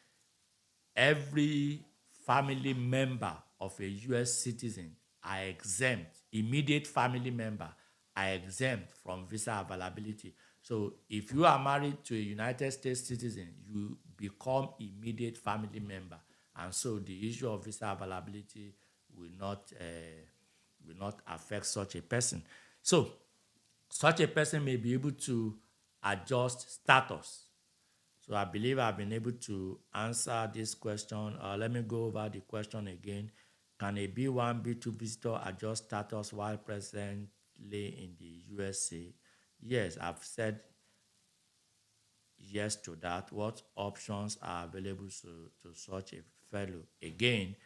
every family member of a U.S. citizen are exempt, immediate family member are exempt from visa availability. So if you are married to a United States citizen, you become immediate family member. And so the issue of visa availability will not affect such a person. So such a person may be able to adjust status. So I believe I've been able to answer this question. Let me go over the question again. Can a B1, B2 visitor adjust status while presently in the USA? Yes, I've said yes to that. What options are available to such a fellow? Again,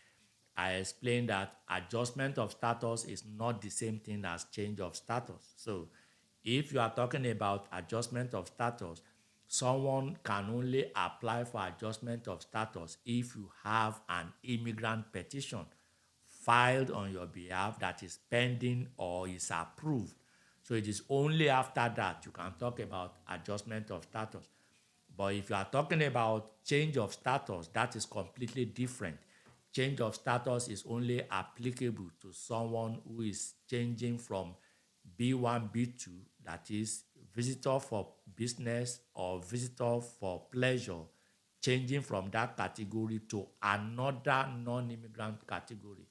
I explained that adjustment of status is not the same thing as change of status. So if you are talking about adjustment of status, someone can only apply for adjustment of status if you have an immigrant petition filed on your behalf that is pending or is approved. So it is only after that you can talk about adjustment of status. But if you are talking about change of status, that is completely different. Change of status is only applicable to someone who is changing from B1, B2, that is visitor for business or visitor for pleasure, changing from that category to another non-immigrant category.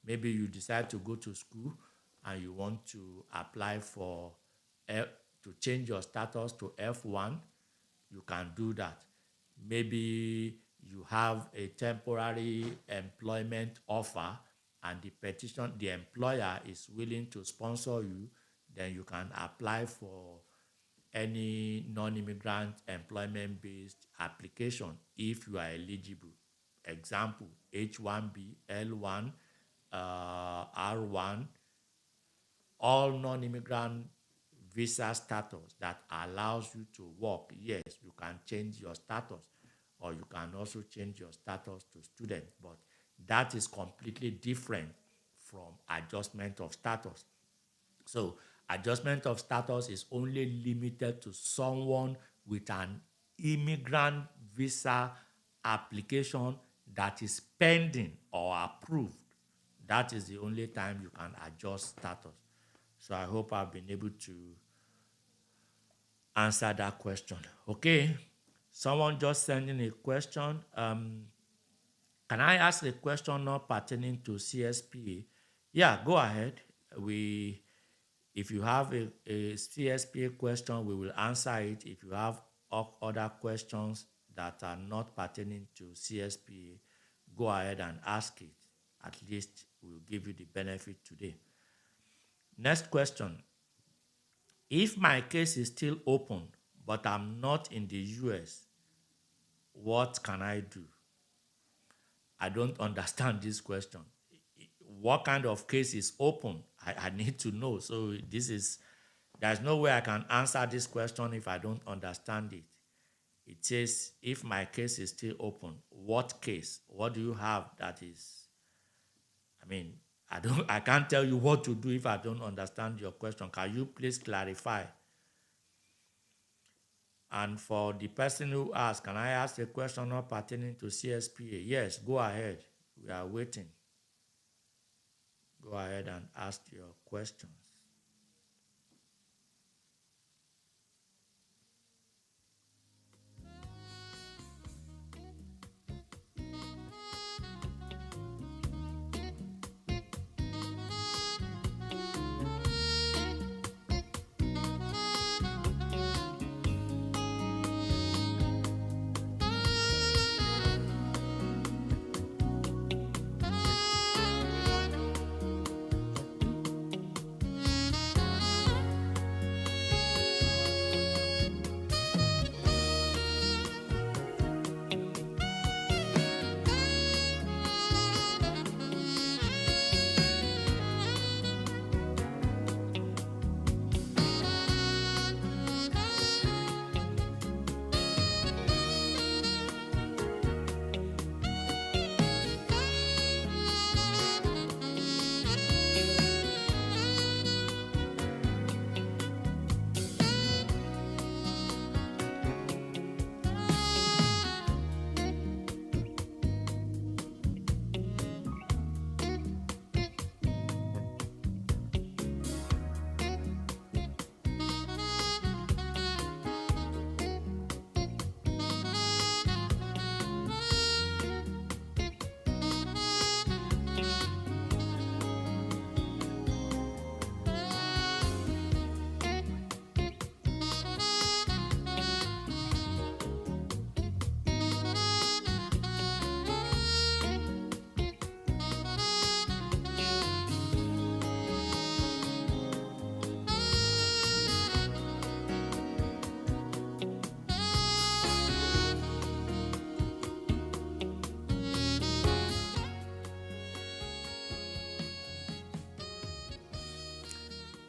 Maybe you decide to go to school and you want to apply for to change your status to F1, you can do that. Maybe you have a temporary employment offer and the employer is willing to sponsor you, then you can apply for any non-immigrant employment-based application if you are eligible. Example, H1B, L1, R1, all non-immigrant visa status that allows you to work. Yes, you can change your status, or you can also change your status to student, but that is completely different from adjustment of status. So adjustment of status is only limited to someone with an immigrant visa application that is pending or approved. That is the only time you can adjust status. So I hope I've been able to answer that question. Okay, someone just sending a question. Can I ask a question not pertaining to CSPA? Yeah, go ahead. If you have a CSPA question, we will answer it. If you have other questions that are not pertaining to CSPA, go ahead and ask it. At least we'll give you the benefit today. Next question. If my case is still open, but I'm not in the US, what can I do? I don't understand this question. What kind of case is open? I need to know. So there's no way I can answer this question if I don't understand it. It says, if my case is still open, what case? What do you have that is, I can't tell you what to do if I don't understand your question. Can you please clarify? And for the person who asked, can I ask a question not pertaining to CSPA? Yes, go ahead. We are waiting. Go ahead and ask your questions.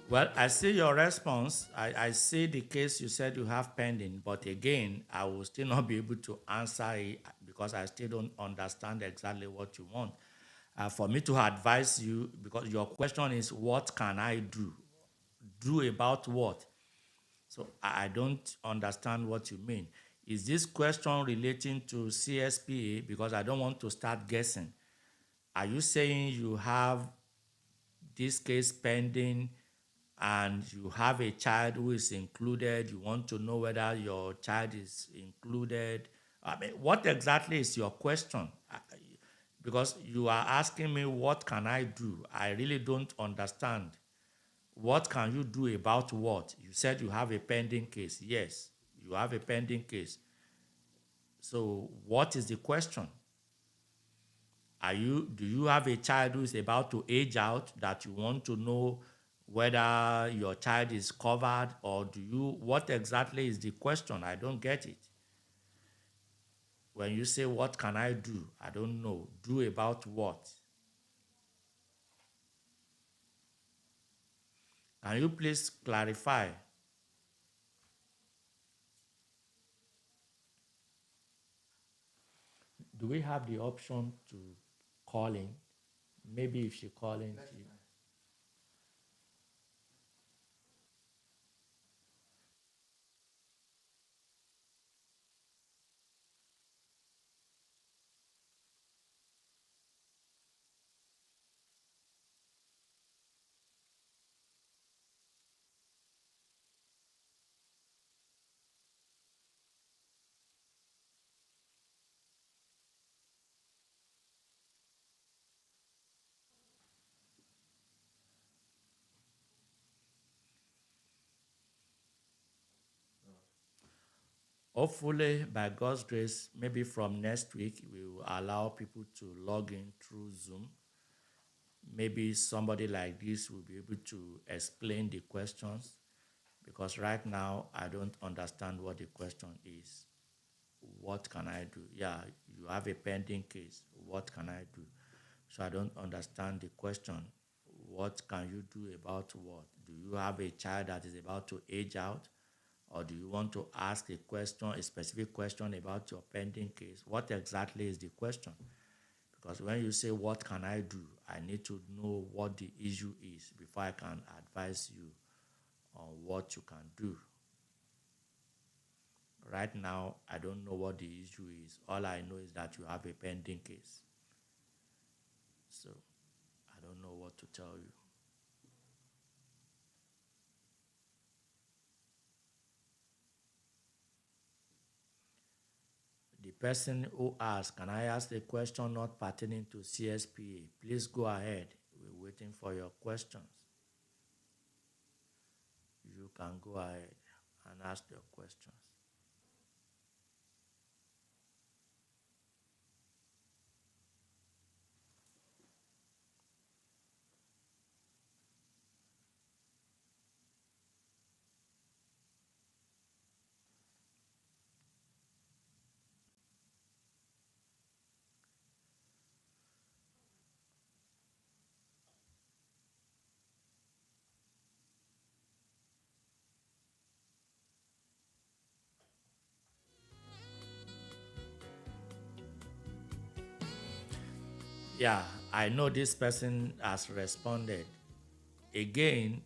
Well, I see your response. I see the case you said you have pending, but again, I will still not be able to answer it because I still don't understand exactly what you want. For me to advise you, because your question is, what can I do? Do about what? So I don't understand what you mean. Is this question relating to CSPA? Because I don't want to start guessing. Are you saying you have this case pending and you have a child who is included, you want to know whether your child is included. I mean, what exactly is your question? Because you are asking me, what can I do? I really don't understand. What can you do about what? You said you have a pending case. Yes, you have a pending case. So what is the question? Do you have a child who is about to age out that you want to know whether your child is covered, or what exactly is the question? I don't get it. When you say, what can I do? I don't know. Do about what? Can you please clarify? Do we have the option to call in? Maybe if she call in, hopefully, by God's grace, maybe from next week, we will allow people to log in through Zoom. Maybe somebody like this will be able to explain the questions, because right now I don't understand what the question is. What can I do? Yeah, you have a pending case. What can I do? So I don't understand the question. What can you do about what? Do you have a child that is about to age out? Or do you want to ask a question, a specific question about your pending case? What exactly is the question? Because when you say, what can I do? I need to know what the issue is before I can advise you on what you can do. Right now, I don't know what the issue is. All I know is that you have a pending case. So I don't know what to tell you. The person who asked, can I ask a question not pertaining to CSPA? Please go ahead. We're waiting for your questions. You can go ahead and ask your questions. Yeah, I know this person has responded. Again,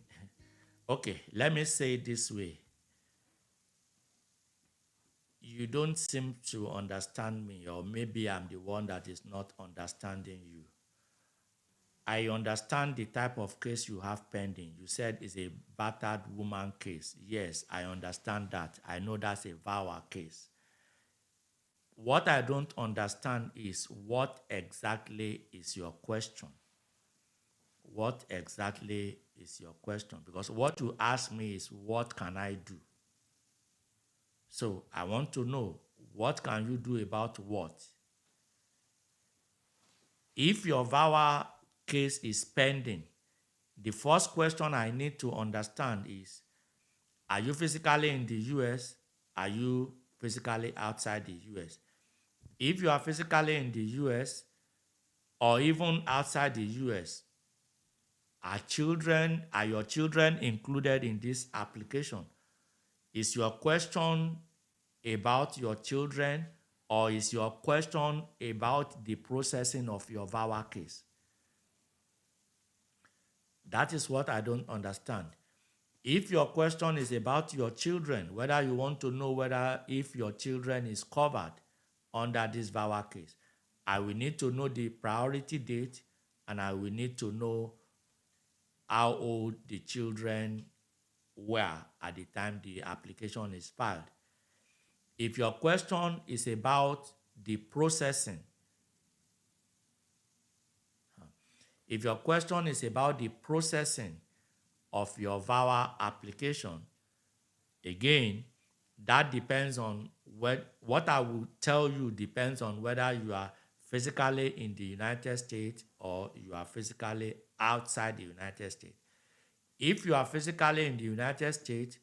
okay, let me say it this way. You don't seem to understand me, or maybe I'm the one that is not understanding you. I understand the type of case you have pending. You said it's a battered woman case. Yes, I understand that. I know that's a VAWA case. What I don't understand is, what exactly is your question? What exactly is your question? Because what you ask me is, what can I do? So I want to know, what can you do about what? If your VAWA case is pending, the first question I need to understand is, are you physically in the US? Are you physically outside the US? If you are physically in the US or even outside the US, are your children included in this application? Is your question about your children, or is your question about the processing of your VAWA case? That is what I don't understand. If your question is about your children, whether you want to know whether if your children is covered under this VAWA case, I will need to know the priority date, and I will need to know how old the children were at the time the application is filed. If your question is about the processing, if your question is about the processing of your VAWA application, again, that depends on what I will tell you depends on whether you are physically in the United States or you are physically outside the United States. If you are physically in the United States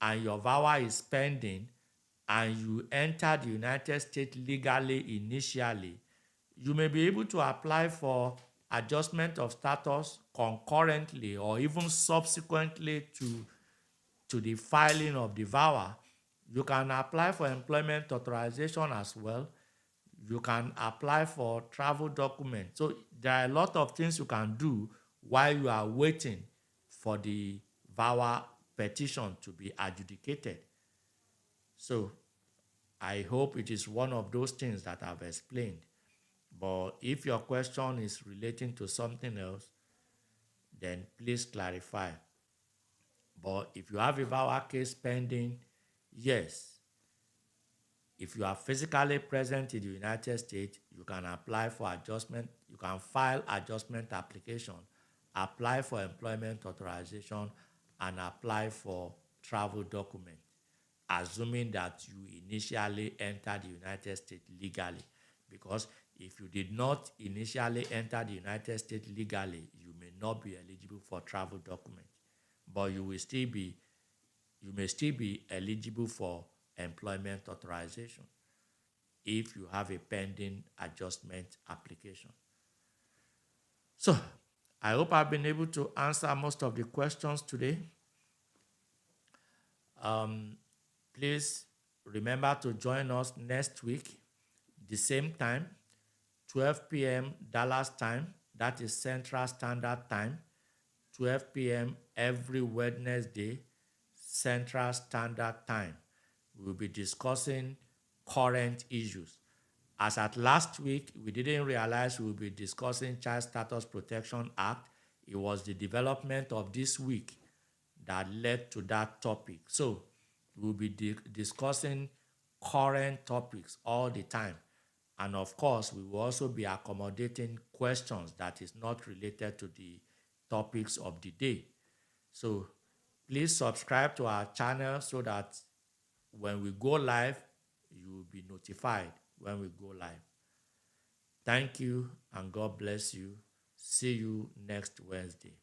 and your VAWA is pending and you enter the United States legally initially, you may be able to apply for adjustment of status concurrently or even subsequently to the filing of the VAWA. You can apply for employment authorization as well. You can apply for travel documents. So there are a lot of things you can do while you are waiting for the VAWA petition to be adjudicated. So I hope it is one of those things that I've explained. But if your question is relating to something else, then please clarify. But if you have a VAWA case pending, yes, if you are physically present in the United States, you can apply for adjustment, you can file adjustment application, apply for employment authorization, and apply for travel document, assuming that you initially entered the United States legally. Because if you did not initially enter the United States legally, you may not be eligible for travel document, but you may still be eligible for employment authorization if you have a pending adjustment application. So I hope I've been able to answer most of the questions today. Please remember to join us next week, the same time, 12 p.m. Dallas time, that is Central Standard Time, 12 p.m. every Wednesday, Central Standard Time. We'll be discussing current issues. As at last week, we didn't realize we'll be discussing Child Status Protection Act. It was the development of this week that led to that topic. So we'll be discussing current topics all the time. And of course, we will also be accommodating questions that is not related to the topics of the day. So please subscribe to our channel so that when we go live, you will be notified when we go live. Thank you and God bless you. See you next Wednesday.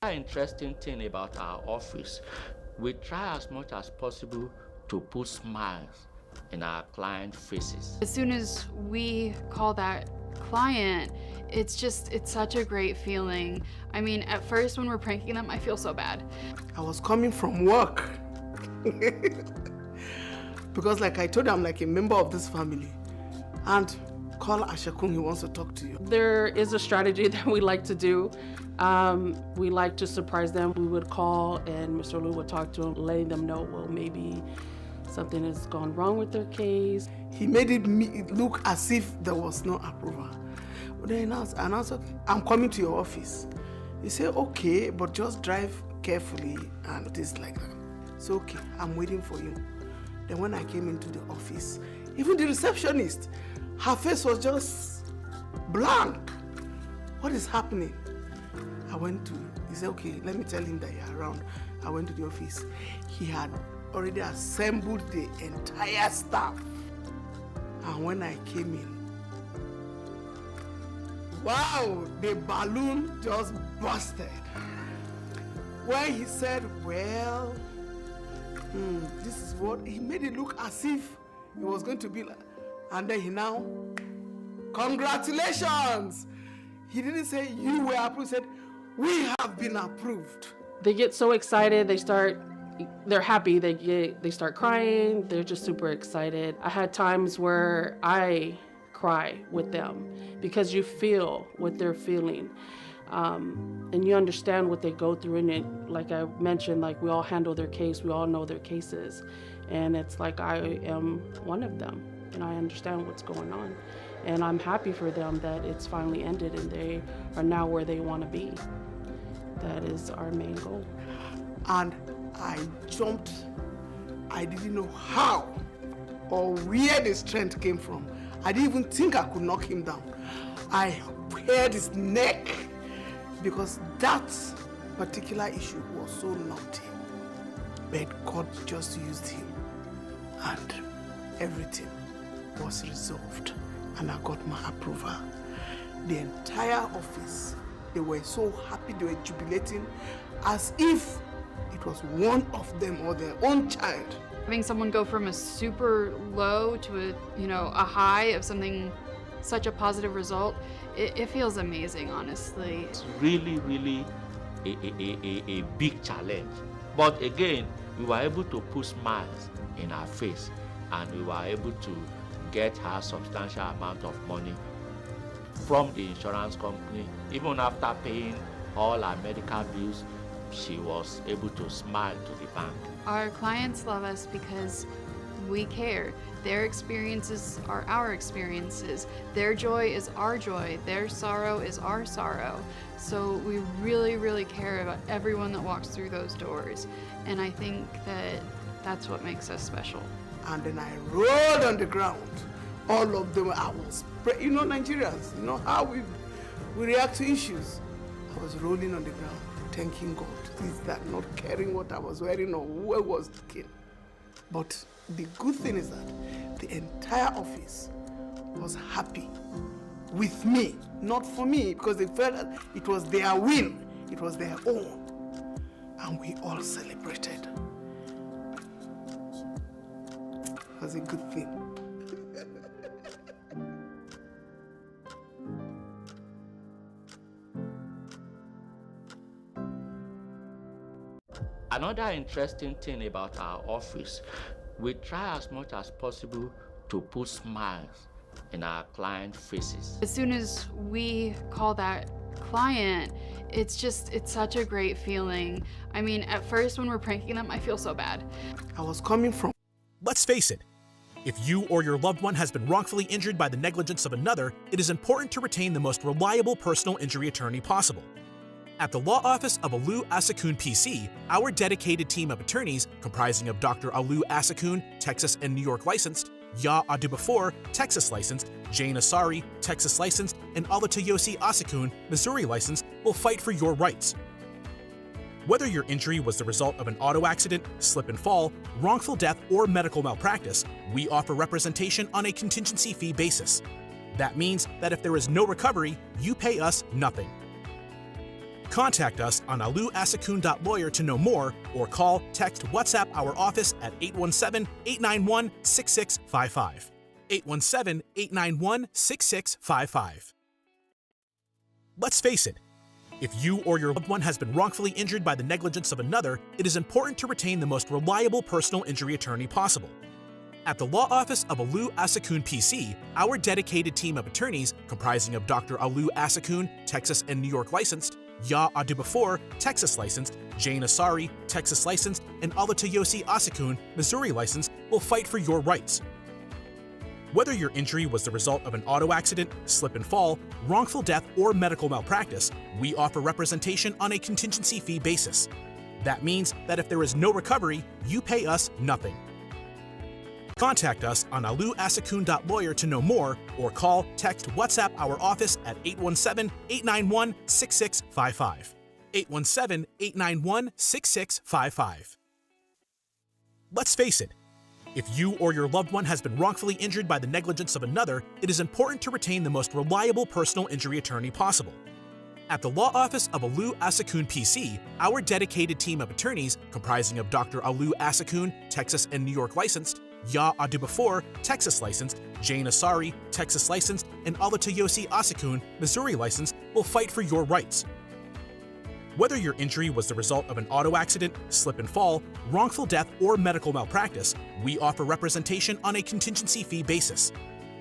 Another interesting thing about our office, we try as much as possible to put smiles in our client faces. As soon as we call that client, it's such a great feeling. I mean, at first when we're pranking them, I feel so bad. I was coming from work because like I told you, I'm like a member of this family, and call Asekun, he wants to talk to you. There is a strategy that we like to do. We like to surprise them. We would call and Mr. Olu would talk to them, letting them know, well, maybe something has gone wrong with their case. He made it look as if there was no approval. But then I was okay, I'm coming to your office. He said, okay, but just drive carefully and things like that. So okay, I'm waiting for you. Then when I came into the office, even the receptionist, her face was just blank. What is happening? He said, okay, let me tell him that you're around. I went to the office. He had already assembled the entire staff. And when I came in, wow, the balloon just busted. When he said, well, this is what, he made it look as if it was going to be like, and then he now, congratulations. He didn't say you were approved, he said, we have been approved. They get so excited, they're happy, they start crying, they're just super excited. I had times where I cry with them because you feel what they're feeling. And you understand what they go through, and it, like I mentioned, like we all handle their case, we all know their cases, and it's like I am one of them, and I understand what's going on, and I'm happy for them that it's finally ended and they are now where they want to be. That is our main goal. And I jumped. I didn't know how or where the strength came from. I didn't even think I could knock him down. I held his neck because that particular issue was so naughty. But God just used him and everything was resolved and I got my approval. The entire office, they were so happy, they were jubilating as if it was one of them or their own child. Having someone go from a super low to a high of something, such a positive result, it feels amazing, honestly. It's really, really a big challenge. But again, we were able to put smiles in her face and we were able to get her substantial amount of money from the insurance company. Even after paying all her medical bills, she was able to smile to the bank. Our clients love us because we care. Their experiences are our experiences. Their joy is our joy. Their sorrow is our sorrow. So we really, really care about everyone that walks through those doors. And I think that that's what makes us special. And then I rolled on the ground. All of them, I was, Nigerians, how we react to issues. I was rolling on the ground, thanking God. Is that not caring what I was wearing or who I was looking. But the good thing is that the entire office was happy with me, not for me, because they felt that it was their win, it was their own. And we all celebrated. It was a good thing. Another interesting thing about our office, we try as much as possible to put smiles in our client faces. As soon as we call that client, it's such a great feeling. I mean, at first when we're pranking them, I feel so bad. I was coming from. Let's face it, if you or your loved one has been wrongfully injured by the negligence of another, it is important to retain the most reliable personal injury attorney possible. At the law office of Olu Asekun PC, our dedicated team of attorneys, comprising of Dr. Olu Asekun, Texas and New York licensed, Ya Adubafor, Texas licensed, Jane Asari, Texas licensed, and Olatoyosi Asekun, Missouri licensed, will fight for your rights. Whether your injury was the result of an auto accident, slip and fall, wrongful death, or medical malpractice, we offer representation on a contingency fee basis. That means that if there is no recovery, you pay us nothing. Contact us on oluasekun.lawyer to know more, or call, text, WhatsApp our office at 817-891-6655. 817-891-6655. Let's face it, if you or your loved one has been wrongfully injured by the negligence of another, it is important to retain the most reliable personal injury attorney possible. At the law office of Olu Asekun PC, our dedicated team of attorneys, comprising of Dr. Olu Asekun, Texas and New York licensed, Ya Adubafor, Texas licensed, Jane Asari, Texas licensed, and Olatoyosi Asekun, Missouri licensed, will fight for your rights. Whether your injury was the result of an auto accident, slip and fall, wrongful death, or medical malpractice, we offer representation on a contingency fee basis. That means that if there is no recovery, you pay us nothing. Contact us on oluasekun.lawyer to know more, or call, text, WhatsApp our office at 817-891-6655. 817-891-6655. Let's face it, if you or your loved one has been wrongfully injured by the negligence of another, it is important to retain the most reliable personal injury attorney possible. At the law office of Olu Asekun PC, our dedicated team of attorneys, comprising of Dr. Olu Asekun, Texas and New York licensed, Ya Adubafor, Texas licensed, Jane Asari, Texas licensed, and Olatoyosi Asekun, Missouri licensed, will fight for your rights. Whether your injury was the result of an auto accident, slip and fall, wrongful death, or medical malpractice, we offer representation on a contingency fee basis.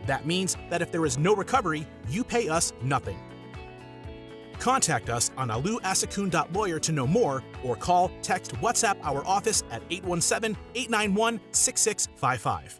That means that if there is no recovery, you pay us nothing. Contact us on oluasekun.lawyer to know more, or call, text, WhatsApp our office at 817-891-6655.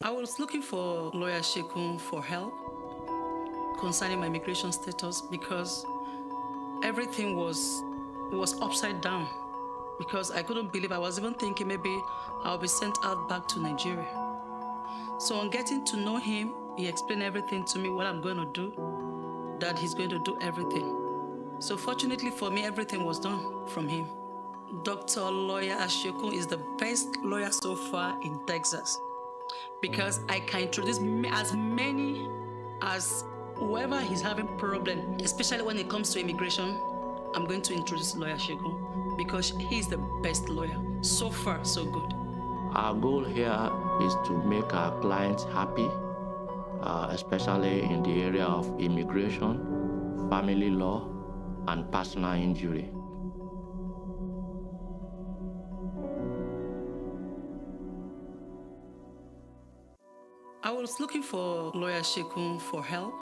I was looking for Lawyer Asekun for help concerning my immigration status because everything was upside down, because I couldn't believe. I was even thinking maybe I'll be sent out back to Nigeria. So on getting to know him, he explained everything to me, what I'm going to do, that he's going to do everything. So fortunately for me, everything was done from him. Dr. Lawyer Asekun is the best lawyer so far in Texas, because I can introduce as many as whoever is having problem, especially when it comes to immigration. I'm going to introduce Lawyer Asekun because he's the best lawyer. So far, so good. Our goal here is to make our clients happy, especially in the area of immigration, family law, and personal injury. was looking for Lawyer Asekun for help